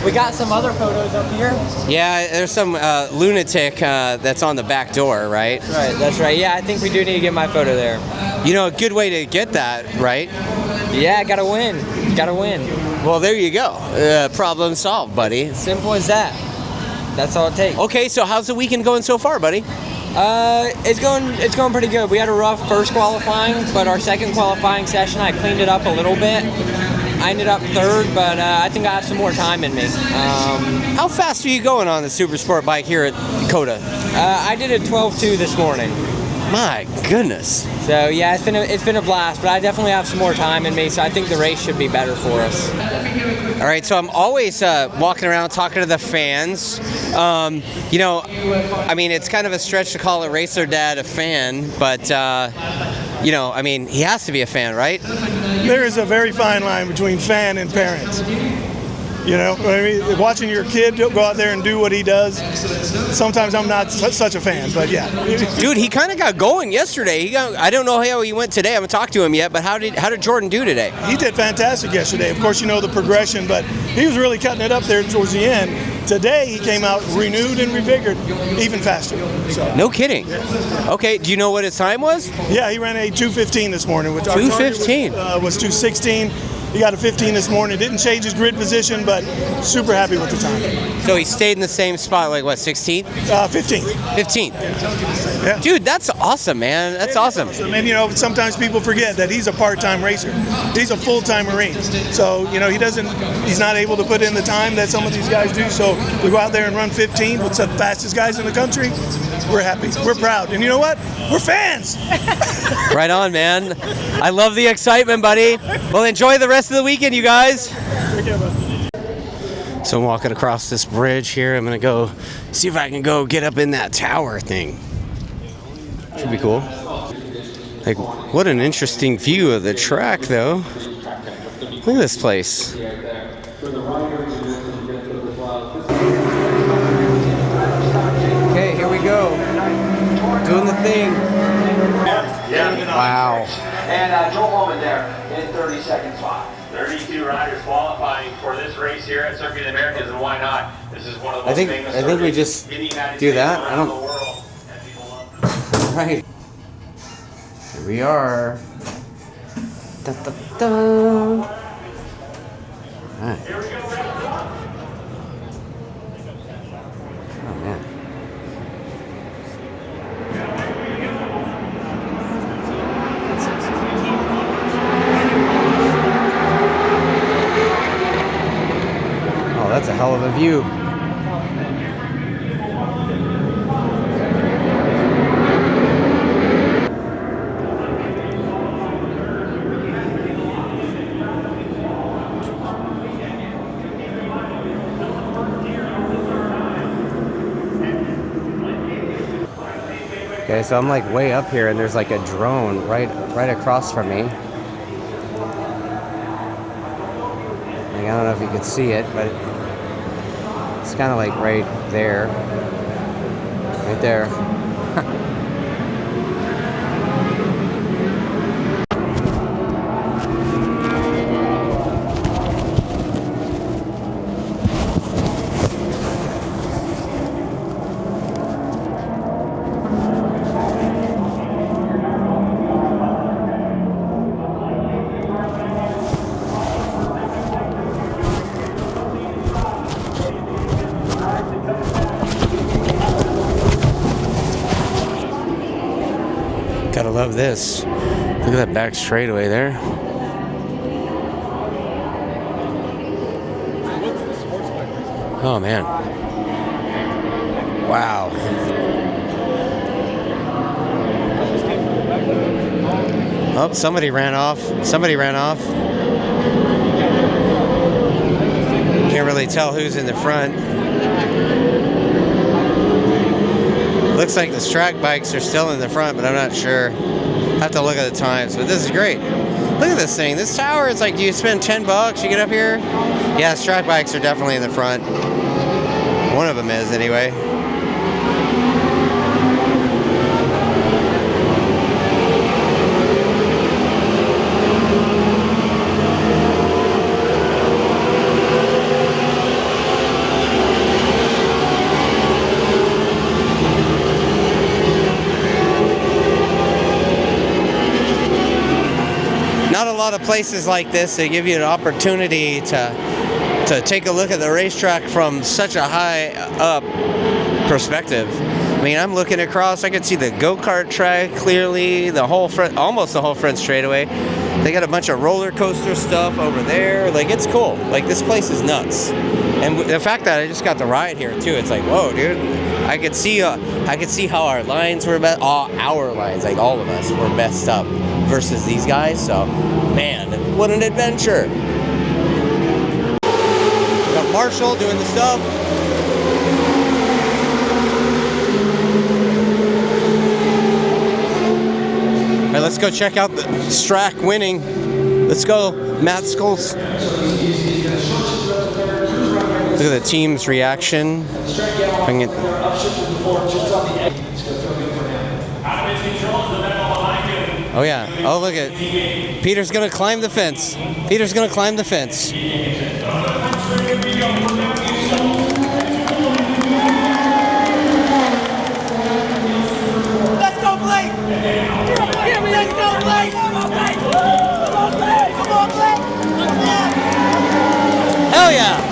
P: We got some other photos up here.
H: Yeah, there's some lunatic that's on the back door, right?
P: Right, that's right. Yeah, I think we do need to get my photo there.
H: A good way to get that, right?
P: Yeah, gotta win. Gotta win.
H: Well, there you go. Problem solved, buddy.
P: Simple as that. That's all it takes.
H: Okay, so how's the weekend going so far, buddy?
P: It's going pretty good. We had a rough first qualifying, but our second qualifying session, I cleaned it up a little bit. I ended up 3rd, but I think I have some more time in me.
H: How fast are you going on the Super Sport bike here at Cota?
P: I did a 12.2 this morning.
H: My goodness.
P: So yeah, it's been a blast, but I definitely have some more time in me, so I think the race should be better for us.
H: All right, so I'm always walking around talking to the fans. I mean, it's kind of a stretch to call a racer dad a fan, but he has to be a fan, right?
Q: There is a very fine line between fan and parent. Watching your kid go out there and do what he does, sometimes I'm not such a fan, but yeah.
H: Dude, he kind of got going yesterday. I don't know how he went today. I haven't talked to him yet, but how did Jordan do today?
Q: He did fantastic yesterday. Of course, the progression, but he was really cutting it up there towards the end. Today, he came out renewed and revigored, even faster. So.
H: No kidding. Yeah. Okay, do you know what his time was?
Q: Yeah, he ran a 2:15 this morning, which
H: 2:15
Q: was 2:16. He got a 15 this morning. Didn't change his grid position, but super happy with the time.
H: So he stayed in the same spot, like what, 16th?
Q: 15th.
H: 15th.
Q: Yeah.
H: Dude, that's awesome, man. That's awesome.
Q: And sometimes people forget that he's a part-time racer. He's a full-time Marine. So, he's not able to put in the time that some of these guys do. So we go out there and run 15 with the fastest guys in the country. We're happy. We're proud. And you know what? We're fans.
H: Right on, man. I love the excitement, buddy. Well, enjoy the rest of the weekend, you guys. So I'm walking across this bridge here. I'm going to go see if I can go get up in that tower thing. Should be cool. Like, what an interesting view of the track, though. Look at this place. Okay, here we go. Doing the thing. Wow.
R: And Joel Holman there in 30-second spot. 32 riders qualifying for this race here at Circuit of the Americas, and why not? This is one of the most famous
H: I think we just do that. I don't. Right. Here we are. Da, da, da. All right.
R: Here we go.
H: Oh man. Oh, that's a hell of a view. Okay, so I'm like way up here, and there's like a drone right across from me. Like, I don't know if you can see it, but it's kind of like right there. Right there. Gotta love this. Look at that back straightaway there. Oh man. Wow. Oh, somebody ran off. Somebody ran off. Can't really tell who's in the front. Looks like the track bikes are still in the front, but I'm not sure. Have to look at the times, but this is great. Look at this thing. This tower, it's like you spend $10, you get up here. Yeah, the track bikes are definitely in the front. One of them is, anyway. Not a lot of places like this that give you an opportunity to take a look at the racetrack from such a high up perspective. I mean, I'm looking across, I can see the go-kart track clearly, the whole front, almost the whole front straightaway. They got a bunch of roller coaster stuff over there. Like, it's cool. Like, this place is nuts. And the fact that I just got to ride here too, it's like, whoa, dude. I could see how our lines were our lines, like all of us, were messed up versus these guys. So, man, what an adventure! We got Marshall doing the stuff. All right, let's go check out the Strack winning. Let's go, Matt Scholes. Look at the team's reaction. Oh yeah. Oh, look at Peter's gonna climb the fence. Peter's gonna climb the fence.
S: Let's go, Blake! Let's go, Blake! Come on, Blake! Come on, Blake!
H: Hell yeah!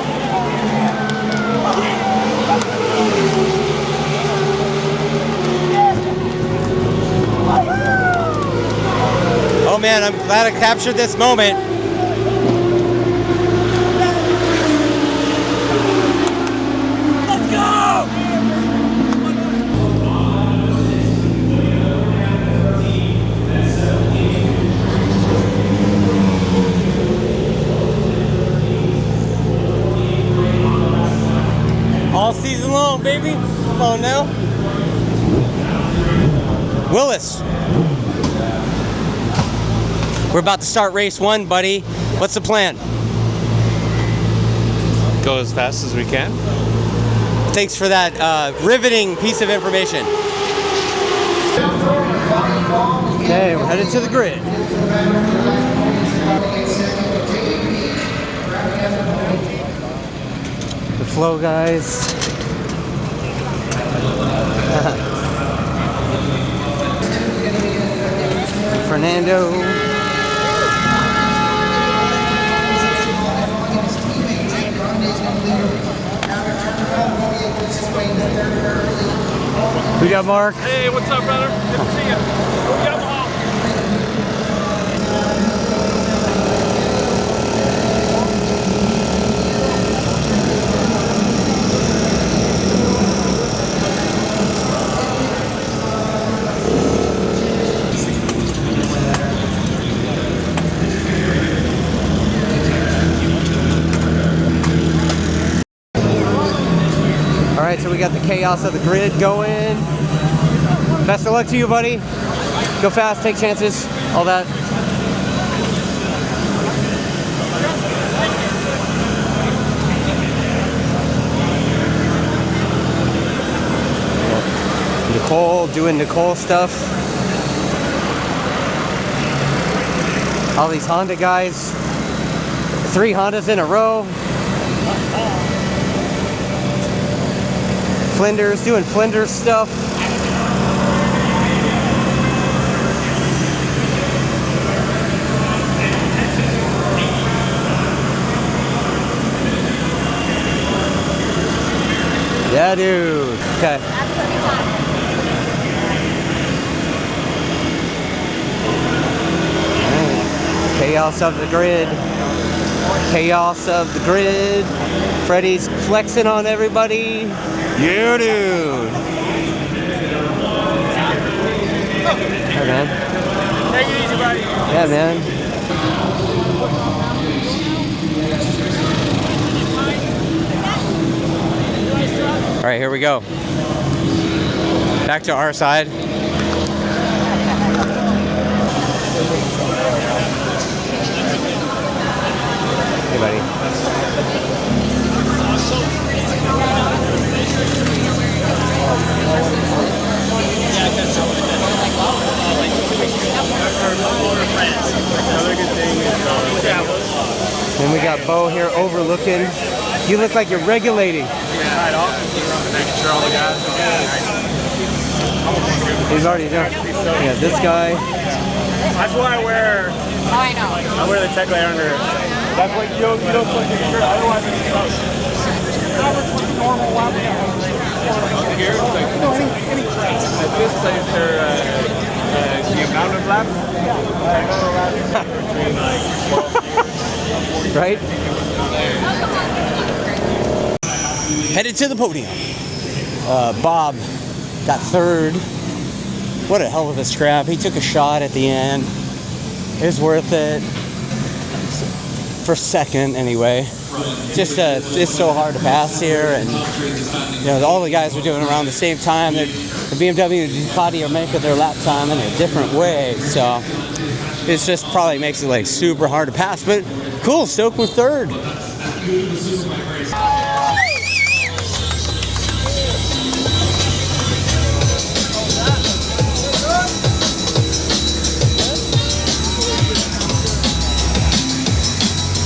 H: Oh man, I'm glad I captured this moment.
S: Let's go!
H: All season long, baby. Come on now. Willis. We're about to start race 1, buddy. What's the plan?
T: Go as fast as we can.
H: Thanks for that riveting piece of information. Okay, we're headed to the grid. The flow guys. Fernando. We got Mark.
S: Hey, what's up, brother? Good to see you. Go Yamaha.
H: All right, so we got the chaos of the grid going.
A: Best of luck to you, buddy. Go fast, take chances, all that. Nicole doing Nicole stuff. All these Honda guys. 3 Hondas in a row. Flinders doing Flinders stuff. Yeah, dude. Okay. Chaos of the grid. Chaos of the grid. Freddie's flexing on everybody. Yeah, dude. Hey, man.
S: Take it easy, buddy.
A: Yeah, man. All right, here we go. Back to our side. Hey, buddy. Then we got Bo here overlooking. You look like you're regulating.
S: Right off. Making sure all the guys are good.
A: He's already done. Yeah, this guy.
S: That's why I wear. I wear the tech layer under it. That's what you don't put your shirt. Otherwise, it's normal. Here, any tracks. This says they're the amount of laps. Between like 12 years.
A: Right? Headed to the podium. Bob got third. What a hell of a scrap. He took a shot at the end. It was worth it. For second, anyway. Just it's so hard to pass here, and you know all the guys are doing it around the same time. The BMW and Ducati are making their lap time in a different way, so it just probably makes it like super hard to pass. But cool, stoked with third.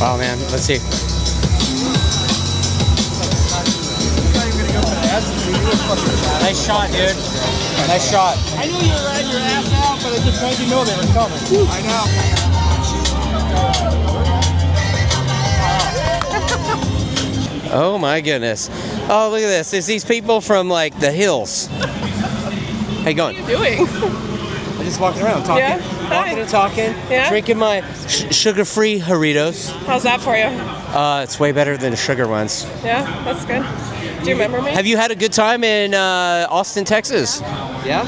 A: Wow, man, let's see. Nice shot, dude. Nice shot.
S: I knew you were riding your ass out, but I just made you know they were coming. I know.
A: Oh my goodness. Oh, look at this. It's these people from like the hills. How you going?
C: What are you doing?
A: I'm just walking around talking.
C: Yeah.
A: Walking and talking.
C: Yeah.
A: Drinking my sugar-free Doritos.
C: How's that for you?
A: It's way better than the sugar ones.
C: Yeah, that's good. Do you remember me?
A: Have you had a good time in Austin, Texas? Yeah?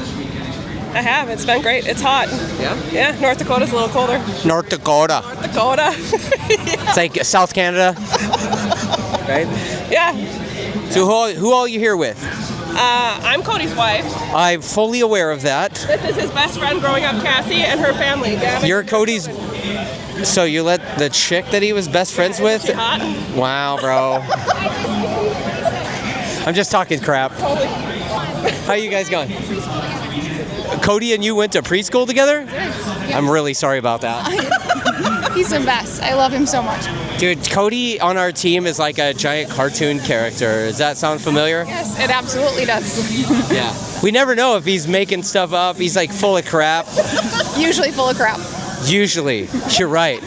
C: I have. It's been great. It's hot.
A: Yeah?
C: Yeah, North Dakota's a little colder.
A: North Dakota.
C: North Dakota.
A: It's like South Canada. Right?
C: Yeah.
A: So who all you here with?
C: I'm Cody's wife.
A: I'm fully aware of that.
C: This is his best friend growing up, Cassie, and her family. Gavin.
A: You're Cody's... So you let the chick that he was best friends with?
C: Hot.
A: Wow, bro. I'm just talking crap.
C: Totally.
A: How you guys going? Cody and you went to preschool together? I'm really sorry about that.
U: He's the best. I love him so much.
A: Dude, Cody on our team is like a giant cartoon character. Does that sound familiar?
U: Yes, it absolutely does.
A: Yeah. We never know if he's making stuff up. He's like full of crap.
U: Usually full of crap.
A: Usually. You're right.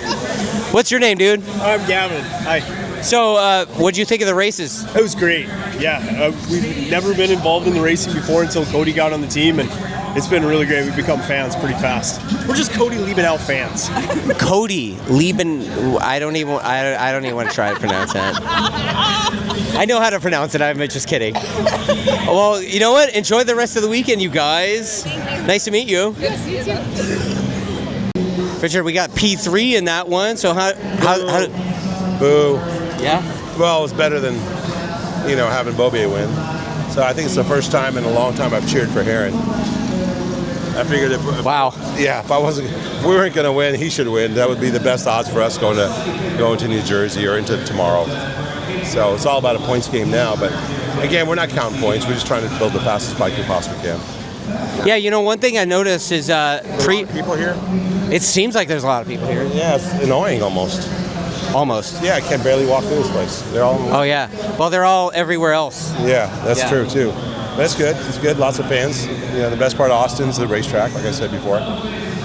A: What's your name, dude?
V: I'm Gavin. Hi.
A: So, what'd you think of the races?
V: It was great. Yeah, we've never been involved in the racing before until Cody got on the team, and it's been really great. We've become fans pretty fast. We're just Cody Liebenau fans.
A: Cody Lieben. I don't even want to try to pronounce that. I know how to pronounce it. I'm just kidding. Well, you know what? Enjoy the rest of the weekend, you guys. Nice to meet you.
U: Yes, you too.
A: Richard, we got P3 in that one. So how
G: Boo.
A: Yeah?
G: Well, it's better than, having Bobier win. So I think it's the first time in a long time I've cheered for Heron.
D: I figured if we weren't going to win, he should win. That would be the best odds for us going to New Jersey or into tomorrow. So it's all about a points game now. But again, we're not counting points. We're just trying to build the fastest bike we possibly can.
H: Yeah, you know, one thing I noticed is
D: people here.
H: It seems like there's a lot of people here.
D: Yeah, it's annoying almost.
H: Almost.
D: Yeah, I can barely walk through this place. They're all.
H: Oh yeah. Well, they're all everywhere else.
D: Yeah, that's true too. That's good. It's good. Lots of fans. You know, the best part of Austin's the racetrack, like I said before.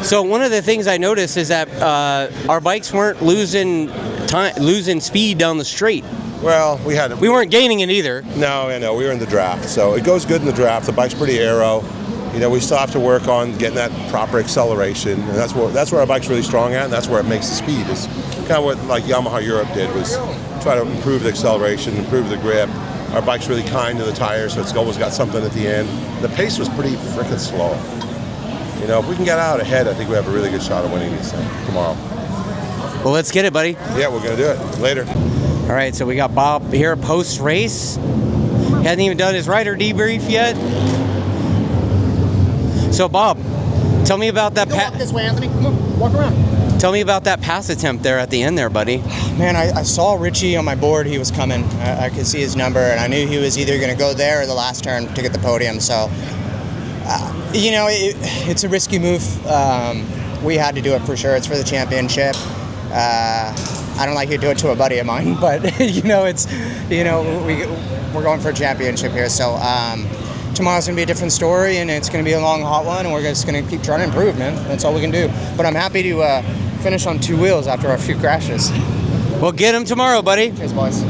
H: So one of the things I noticed is that our bikes weren't losing speed down the straight.
D: Well, we weren't
H: gaining it either.
D: No, we were in the draft, so it goes good in the draft. The bike's pretty aero. You know, we still have to work on getting that proper acceleration, and that's where our bike's really strong at, and that's where it makes the speed. It's kind of what like Yamaha Europe did, was try to improve the acceleration, improve the grip. Our bike's really kind to the tires, so it's always got something at the end. The pace was pretty freaking slow. You know, if we can get out ahead, I think we have a really good shot of winning this thing tomorrow.
H: Well, let's get it, buddy.
D: Yeah, we're going to do it. Later.
H: All right, so we got Bob here post-race. He hasn't even done his rider debrief yet. So, Bob, tell me about that
E: Walk this way, Anthony. Come on, walk around.
H: Tell me about that pass attempt there at the end there, buddy.
E: Man, I saw Richie on my board. He was coming. I could see his number, and I knew he was either going to go there or the last turn to get the podium. So, you know, it's a risky move. We had to do it for sure. It's for the championship. I don't like to do it to a buddy of mine, but we're going for a championship here. So tomorrow's gonna be a different story, and it's gonna be a long, hot one, and we're just gonna keep trying to improve, man. That's all we can do. But I'm happy to finish on two wheels after a few crashes.
H: We'll get him tomorrow, buddy.
E: Cheers, boys.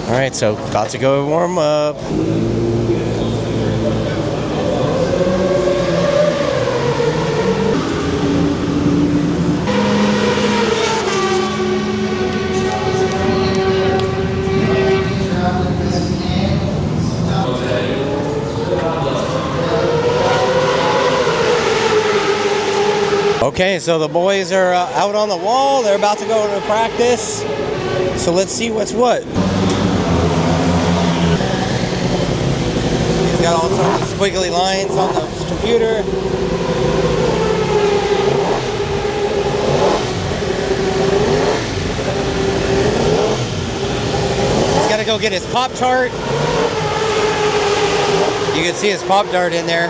H: All right, so got to go warm up. Okay, so the boys are out on the wall. They're about to go to practice. So let's see what's what. He's got all sorts of squiggly lines on the computer. He's got to go get his Pop-Tart. You can see his Pop-Tart in there.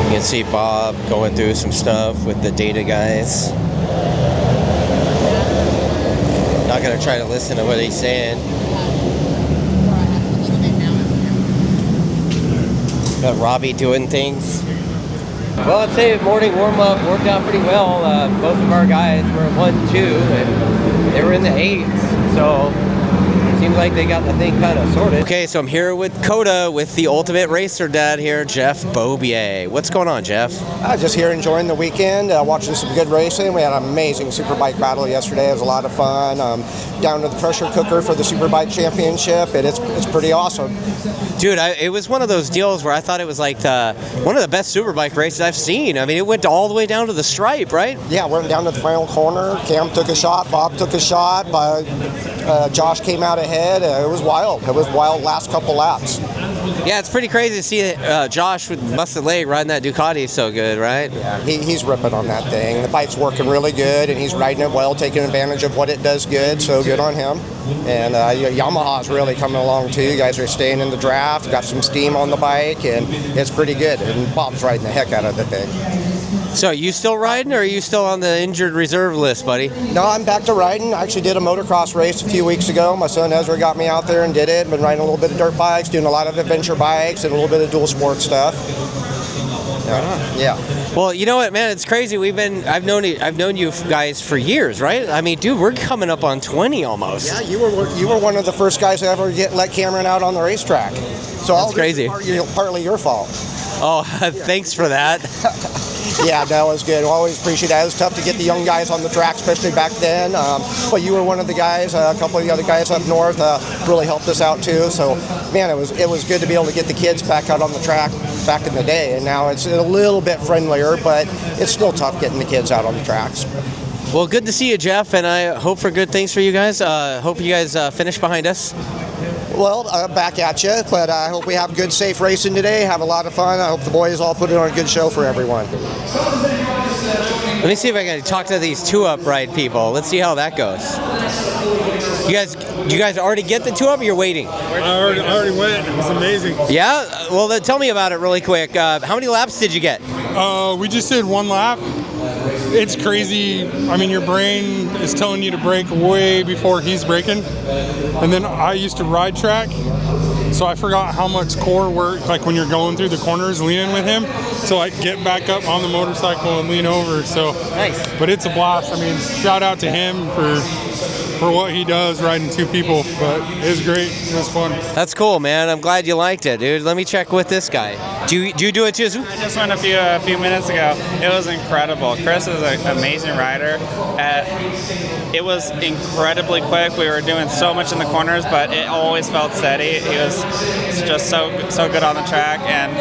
H: You can see Bob going through some stuff with the data guys. Not gonna try to listen to what he's saying. Got Robbie doing things. Well, I'd say morning warm-up worked out pretty well. Both of our guys were 1-2 and they were in the 8s, so seems like they got the thing kind of sorted. Okay, so I'm here with Cota with the Ultimate Racer Dad here, Jeff Bobier. What's going on, Jeff?
I: Just here enjoying the weekend, watching some good racing. We had an amazing Superbike battle yesterday. It was a lot of fun. Down to the pressure cooker for the Superbike Championship, and it's pretty awesome.
H: Dude, it was one of those deals where I thought it was like one of the best Superbike races I've seen. I mean, it went all the way down to the stripe, right?
I: Yeah, went down to the final corner. Cam took a shot, Bob took a shot, but Josh came out ahead. It was wild. It was wild last couple laps.
H: Yeah, it's pretty crazy to see Josh with busted leg riding that Ducati so good, right?
I: Yeah, he's ripping on that thing. The bike's working really good, and he's riding it well, taking advantage of what it does good, so good on him. And Yamaha's really coming along too. You guys are staying in the draft, got some steam on the bike, and it's pretty good. And Bob's riding the heck out of the thing.
H: So, are you still riding, or are you still on the injured reserve list, buddy?
I: No, I'm back to riding. I actually did a motocross race a few weeks ago. My son Ezra got me out there and did it. Been riding a little bit of dirt bikes, doing a lot of adventure bikes, and a little bit of dual sport stuff. Yeah.
H: Well, you know what, man? It's crazy. I've known you guys for years, right? I mean, dude, we're coming up on 20 almost.
I: Yeah, you were one of the first guys to ever let Cameron out on the racetrack. So
H: that's crazy.
I: Partly your fault.
H: Oh, thanks for that.
I: Yeah, that was good. Always appreciate that. It was tough to get the young guys on the track, especially back then. But you were one of the guys. A couple of the other guys up north really helped us out too. So, man, it was good to be able to get the kids back out on the track back in the day. And now it's a little bit friendlier, but it's still tough getting the kids out on the tracks.
H: Well, good to see you, Jeff, and I hope for good things for you guys. Hope you guys finish behind us.
I: Well, back at you, but I hope we have good, safe racing today. Have a lot of fun. I hope the boys all put it on a good show for everyone.
H: Let me see if I can talk to these two-up ride people. Let's see how that goes. You guys already get the two-up, or you're waiting?
M: I already went. It was amazing.
H: Yeah? Well, then tell me about it really quick. How many laps did you get?
M: We just did one lap. It's crazy. I mean, your brain is telling you to brake way before he's braking. And then I used to ride track, so I forgot how much core work, like when you're going through the corners, leaning with him. So I get back up on the motorcycle and lean over. So
H: nice.
M: But it's a blast. I mean, shout out to him for what he does riding two people, but it was great. It was fun.
H: That's cool, man. I'm glad you liked it, dude. Let me check with this guy. Do you do it too?
O: I just went a few minutes ago. It was incredible. Chris is an amazing rider. It was incredibly quick. We were doing so much in the corners, but it always felt steady. He was just so good on the track, and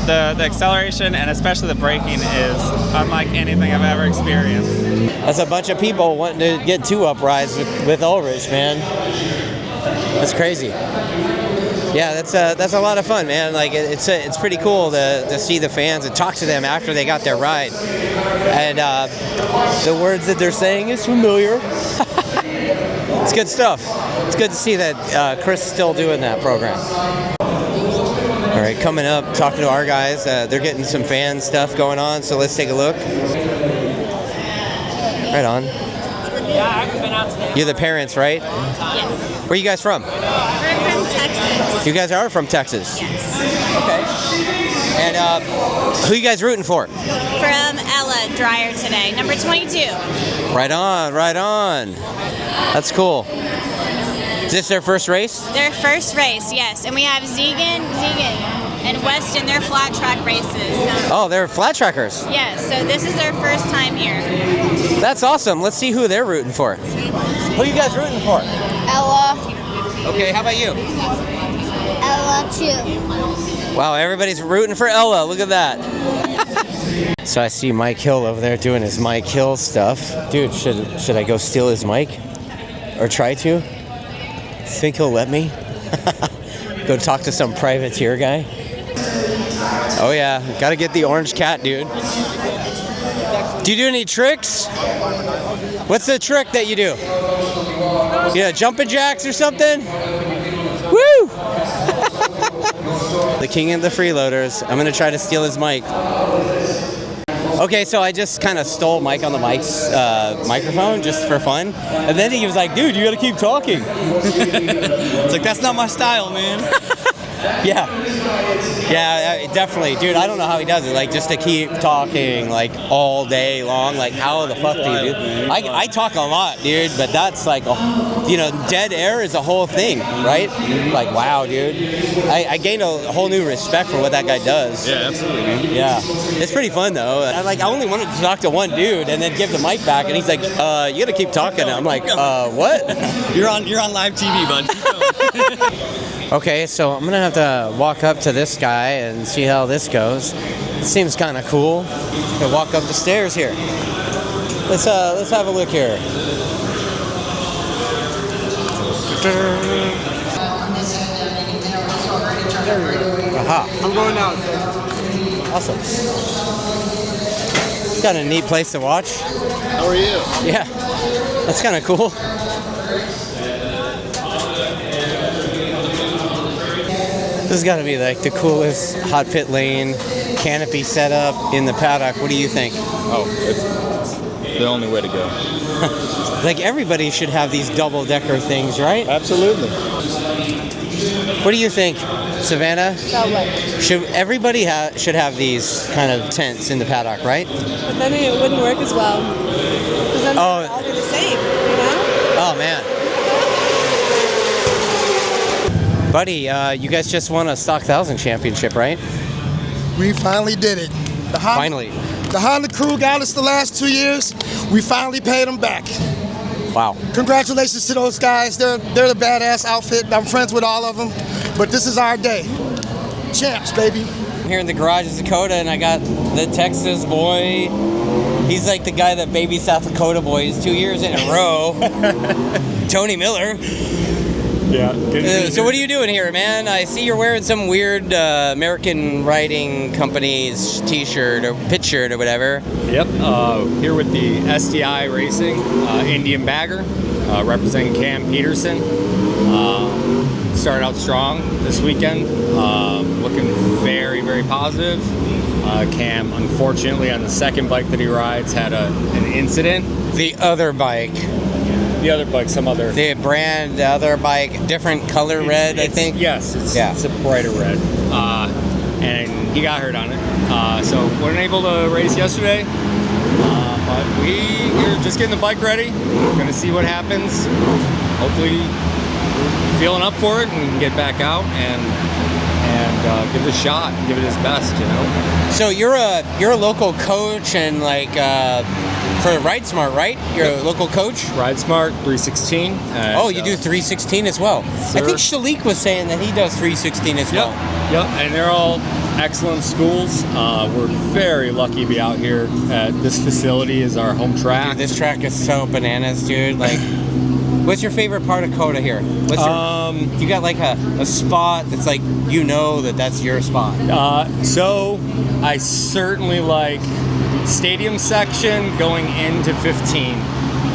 O: the acceleration and especially the braking is unlike anything I've ever experienced.
H: That's a bunch of people wanting to get two-up rides with Ulrich, man. That's crazy. Yeah, that's a lot of fun, man. Like it's pretty cool to see the fans and talk to them after they got their ride. And the words that they're saying is familiar. It's good stuff. It's good to see that Chris is still doing that program. All right, coming up, talking to our guys. They're getting some fan stuff going on, so let's take a look. Right on.
W: Yeah, I haven't been out today.
H: You're the parents, right?
W: Yes.
H: Where are you guys from?
W: We're from Texas.
H: You guys are from Texas?
W: Yes.
H: Okay. And who you guys rooting for?
W: From Ella Dreyer today, number 22.
H: Right on, right on. That's cool. Is this their first race?
W: Their first race, yes. And we have Zegan, and Weston, they're flat track races.
H: Oh, they're flat trackers.
W: Yes, so this is their first time here.
H: That's awesome. Let's see who they're rooting for. Who are you guys rooting for?
U: Ella.
H: Okay, how about you?
U: Ella too.
H: Wow, everybody's rooting for Ella. Look at that. So I see Mike Hill over there doing his Mike Hill stuff. Dude, should I go steal his mic? Or try to? Think he'll let me? Go talk to some privateer guy? Oh yeah, gotta get the orange cat, dude. Do you do any tricks? What's the trick that you do? Yeah, jumping jacks or something? Woo! The king of the freeloaders. I'm gonna try to steal his mic. Okay, so I just kind of stole Mike on the mic's microphone just for fun. And then he was like, dude, you gotta keep talking. It's like, that's not my style, man. Yeah, definitely. Dude, I don't know how he does it. Like, just to keep talking, like, all day long. Like, how the fuck do you do? I talk a lot, dude, but that's like, dead air is a whole thing, right? Like, wow, dude. I gained a whole new respect for what that guy does.
M: Yeah, absolutely.
H: Yeah. It's pretty fun, though. I only wanted to talk to one dude and then give the mic back, and he's like, you gotta keep talking. I'm like, what?
M: You're on live TV, bud.
H: Okay, so I'm gonna have to walk up to this guy and see how this goes. It seems kind of cool. To walk up the stairs here. Let's have a look here.
A: Aha.
B: I'm going out.
A: Awesome. It's got a neat place to watch.
B: How are you?
A: Yeah, that's kind of cool. This has got to be like the coolest hot pit lane canopy setup in the paddock. What do you think?
B: Oh, it's the only way to go.
A: Like everybody should have these double-decker things, right?
B: Absolutely.
A: What do you think, Savannah?
C: That way.
A: Should everybody should have these kind of tents in the paddock, right?
C: But then it wouldn't work as well. Because then
A: Oh.
C: all do the same, you know?
A: Oh man. Buddy, you guys just won a Stock 1000 championship, right?
F: We finally did it.
A: Finally.
F: The Honda crew got us the last 2 years. We finally paid them back.
A: Wow.
F: Congratulations to those guys. They're the badass outfit. I'm friends with all of them. But this is our day. Champs, baby.
A: I'm here in the garage of Cota, and I got the Texas boy. He's like the guy that babysat the Cota Boys 2 years in a row. Tony Miller.
B: Yeah.
A: So what are you doing here, man? I see you're wearing some weird American Riding Company's t-shirt or pit shirt or whatever.
B: Yep. Here with the SDI Racing Indian Bagger, representing Cam Peterson. Started out strong this weekend, looking very, very positive. Cam, unfortunately, on the second bike that he rides, had an incident.
A: The other bike.
B: The other bike, some other.
A: The brand, the other bike, different color red, I think.
B: Yes, it's a brighter red. And he got hurt on it. So weren't able to race yesterday. But we're just getting the bike ready. We're going to see what happens. Hopefully, feeling up for it and get back out and give it a shot, give it his best, you know.
A: So you're a local coach and like for Ride Smart, right? You're a local coach.
B: Ride Smart 316.
A: Oh, you do 316 as well.
B: Sir.
A: I think Shalik was saying that he does 316 as well.
B: Yep, and they're all excellent schools. We're very lucky to be out here at this facility is our home track.
A: Dude, this track is so bananas, dude. Like, what's your favorite part of Cota here? What's you got like a spot that's like, you know that's your spot?
B: So I certainly like stadium section going into 15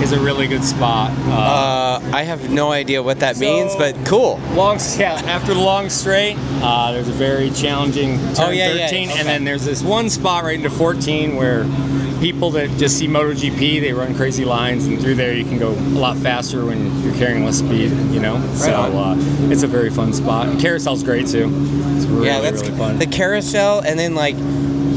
B: is a really good spot.
A: I have no idea what that means, but cool.
B: After the long straight, there's a very challenging turn 13, and then there's this one spot right into 14 where people that just see MotoGP, they run crazy lines, and through there you can go a lot faster when you're carrying less speed, you know? It's a very fun spot. And Carousel's great too. It's really, really fun.
A: The carousel, and then like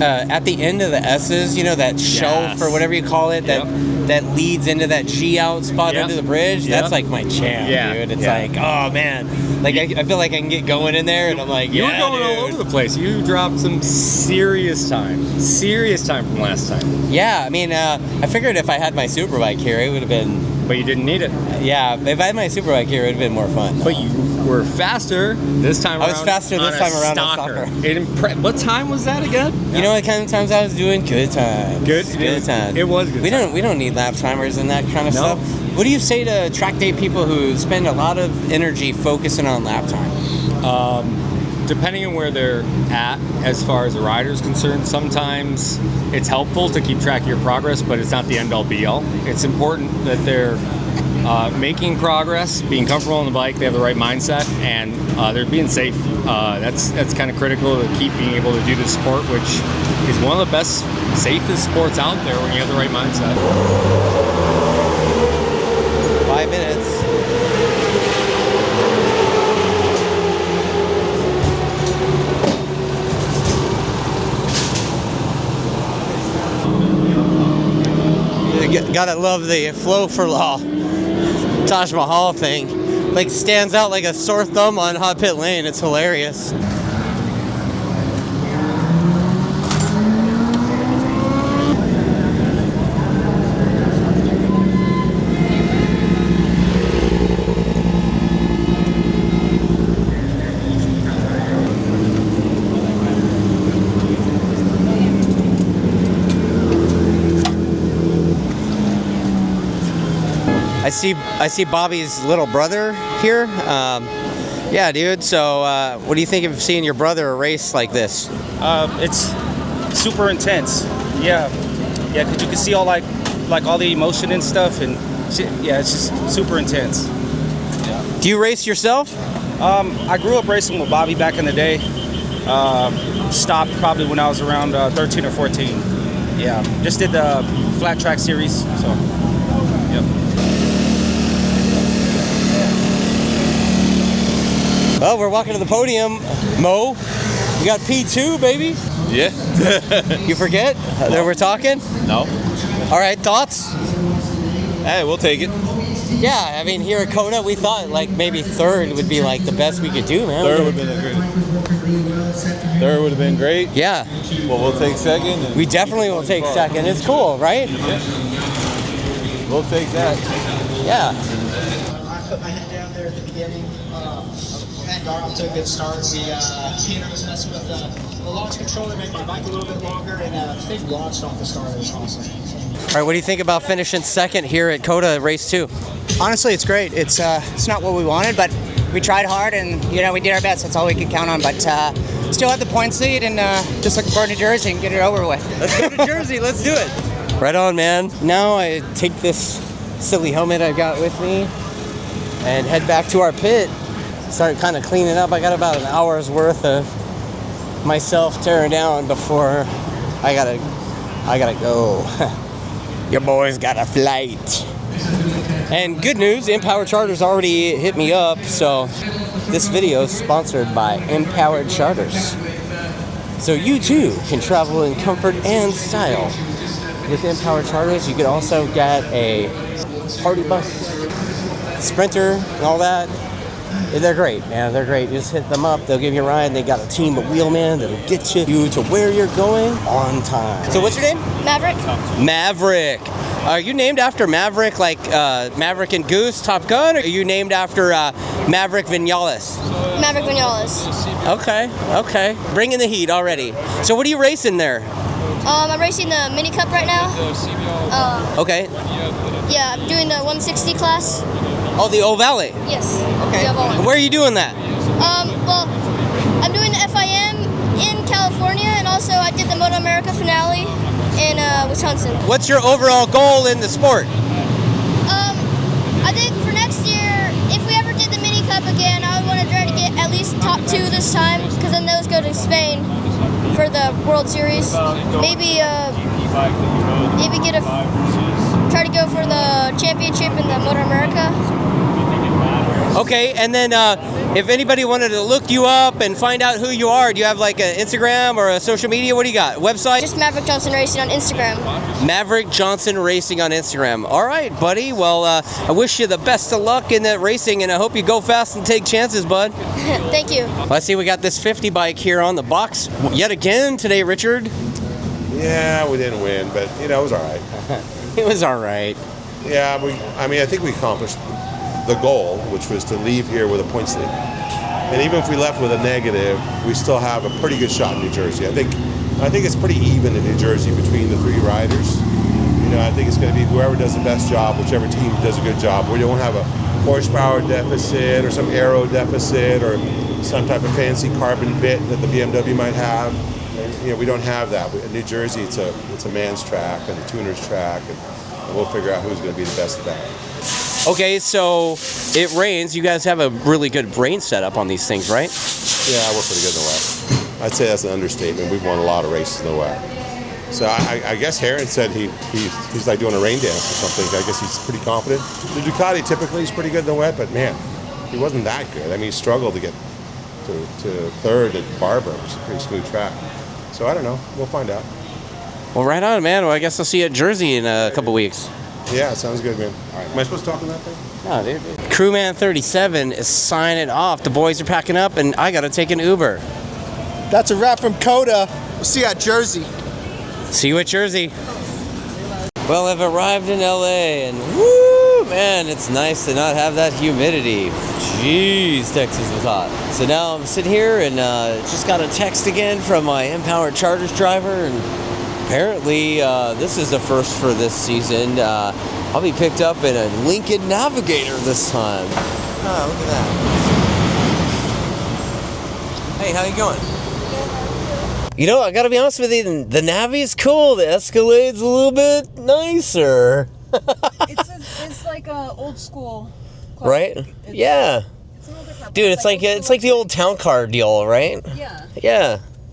A: at the end of the S's, you know, that shelf or whatever you call it, that leads into that G out spot under the bridge. That's like my jam, dude. It's like, oh man, like I feel like I can get going in there, and I'm like,
B: you were going all over the place. You dropped some serious time from last time.
A: Yeah, I mean, I figured if I had my Superbike here, it would have been.
B: But you didn't need it.
A: Yeah, if I had my Superbike here, it would have been more fun.
B: But you were faster this time around.
A: I was faster this time around on Stalker.
B: What time was that again?
A: You know what kind of times I was doing? Good times. Good times.
B: It was good.
A: We don't need lap timers and that kind of stuff. What do you say to track day people who spend a lot of energy focusing on lap time?
B: Depending on where they're at as far as a rider is concerned, sometimes it's helpful to keep track of your progress, but it's not the end-all be-all. It's important that they're making progress, being comfortable on the bike, they have the right mindset, and they're being safe. That's kind of critical to keep being able to do this sport, which is one of the best, safest sports out there when you have the right mindset.
A: 5 minutes. Gotta love the flow for law Taj Mahal thing. Like stands out like a sore thumb on hot pit lane. It's hilarious.
H: I see Bobby's little brother here. Yeah, dude. So, what do you think of seeing your brother race like this?
J: It's super intense. Yeah, because you can see all like all the emotion and stuff, and yeah, it's just super intense. Yeah.
H: Do you race yourself?
J: I grew up racing with Bobby back in the day. Stopped probably when I was around 13 or 14. Yeah, just did the flat track series. So, yep.
H: Well, we're walking to the podium. Mo, you got P2, baby?
K: Yeah.
H: You forget that we're talking?
K: No.
H: All right, thoughts?
K: Hey, we'll take it.
H: Yeah, I mean, here at Cota, we thought like maybe third would be like the best we could do, man.
K: Third would have been great.
H: Yeah.
K: Well, we'll take second.
H: We definitely will take second. It's cool, right?
K: Yeah. We'll take that.
H: Yeah.
N: I put my head down there at the beginning. And got off to a good start. Peter was messing with the launch controller, made my bike a little bit longer, and I think launched off the start. It was awesome.
H: All right, what do you think about finishing second here at Cota Race 2?
E: Honestly, it's great. It's not what we wanted, but we tried hard, and we did our best. That's all we could count on. But still have the points lead, and just looking forward to Jersey and get it over with.
H: Let's go to Jersey. Let's do it. Right on, man. Now I take this silly helmet I got with me and head back to our pit. Start kind of cleaning up. I got about an hour's worth of myself tearing down before I gotta go. Your boy's got a flight. And good news, Empowered Charters already hit me up, so this video is sponsored by Empowered Charters. So you too can travel in comfort and style with Empowered Charters. You could also get a party bus, Sprinter, and all that. They're great, man. They're great. You just hit them up. They'll give you a ride. They got a team of wheelmen that'll get you to where you're going on time. So what's your name?
U: Maverick.
H: Maverick. Are you named after Maverick, like Maverick and Goose, Top Gun? Or are you named after Maverick Vinales?
U: Maverick Vinales.
H: Okay. Bringing the heat already. So what are you racing there?
U: I'm racing the Mini Cup right now.
H: Okay.
U: Yeah, I'm doing the 160 class.
H: Oh, the Ovale.
U: Yes.
H: Okay.
U: The Ovale.
H: Where are you doing that?
U: Well, I'm doing the FIM in California, and also I did the MotoAmerica finale in Wisconsin.
H: What's your overall goal in the sport?
U: I think for next year, if we ever did the Mini Cup again, I would want to try to get at least top 2 this time, because then those go to Spain for the World Series. Maybe try to go for the championship in the MotoAmerica.
H: Okay, and then if anybody wanted to look you up and find out who you are, do you have like an Instagram or a social media? What do you got? Website?
U: Just Maverick Johnson Racing on Instagram.
H: Maverick Johnson Racing on Instagram. All right, buddy. Well, I wish you the best of luck in that racing, and I hope you go fast and take chances, bud.
U: Thank you.
H: Let's see, we got this 50 bike here on the box yet again today, Richard.
D: Yeah, we didn't win, but it was all right.
H: It was all right.
D: Yeah, I think we accomplished the goal, which was to leave here with a points lead. And even if we left with a negative, we still have a pretty good shot in New Jersey. I think it's pretty even in New Jersey between the 3 riders. I think it's going to be whoever does the best job, whichever team does a good job. We don't have a horsepower deficit or some aero deficit or some type of fancy carbon bit that the BMW might have. And, we don't have that. In New Jersey, it's a man's track and a tuner's track, and we'll figure out who's going to be the best at that.
H: Okay, so it rains. You guys have a really good rain setup on these things, right?
D: Yeah, we're pretty good in the wet. I'd say that's an understatement. We've won a lot of races in the wet. So I guess Heron said he's like doing a rain dance or something. I guess he's pretty confident. The Ducati typically is pretty good in the wet, but man, he wasn't that good. I mean, he struggled to get to third at Barber. It was a pretty smooth track. So I don't know. We'll find out.
H: Well, right on, man. Well, I guess I'll see you at Jersey in a couple weeks.
D: Yeah, sounds good, man. All right. Am I supposed to talk on that thing?
H: No, dude. Crewman 37 is signing off. The boys are packing up, and I got to take an Uber.
F: That's a wrap from Cota. We'll see you at Jersey.
H: See you at Jersey. Well, I've arrived in LA, and woo, man, it's nice to not have that humidity. Jeez, Texas was hot. So now I'm sitting here and just got a text again from my Empowered Charters driver, and
L: apparently this is the first for this season. I'll be picked up in a Lincoln Navigator this time. Oh, look at that. Hey, how you going? You know, I gotta be honest with you, the Navi's cool. The Escalade's a little bit nicer.
C: It's like a old school car.
L: Right? Yeah. Dude, it's like the old town car deal, right?
C: Yeah.
L: Yeah.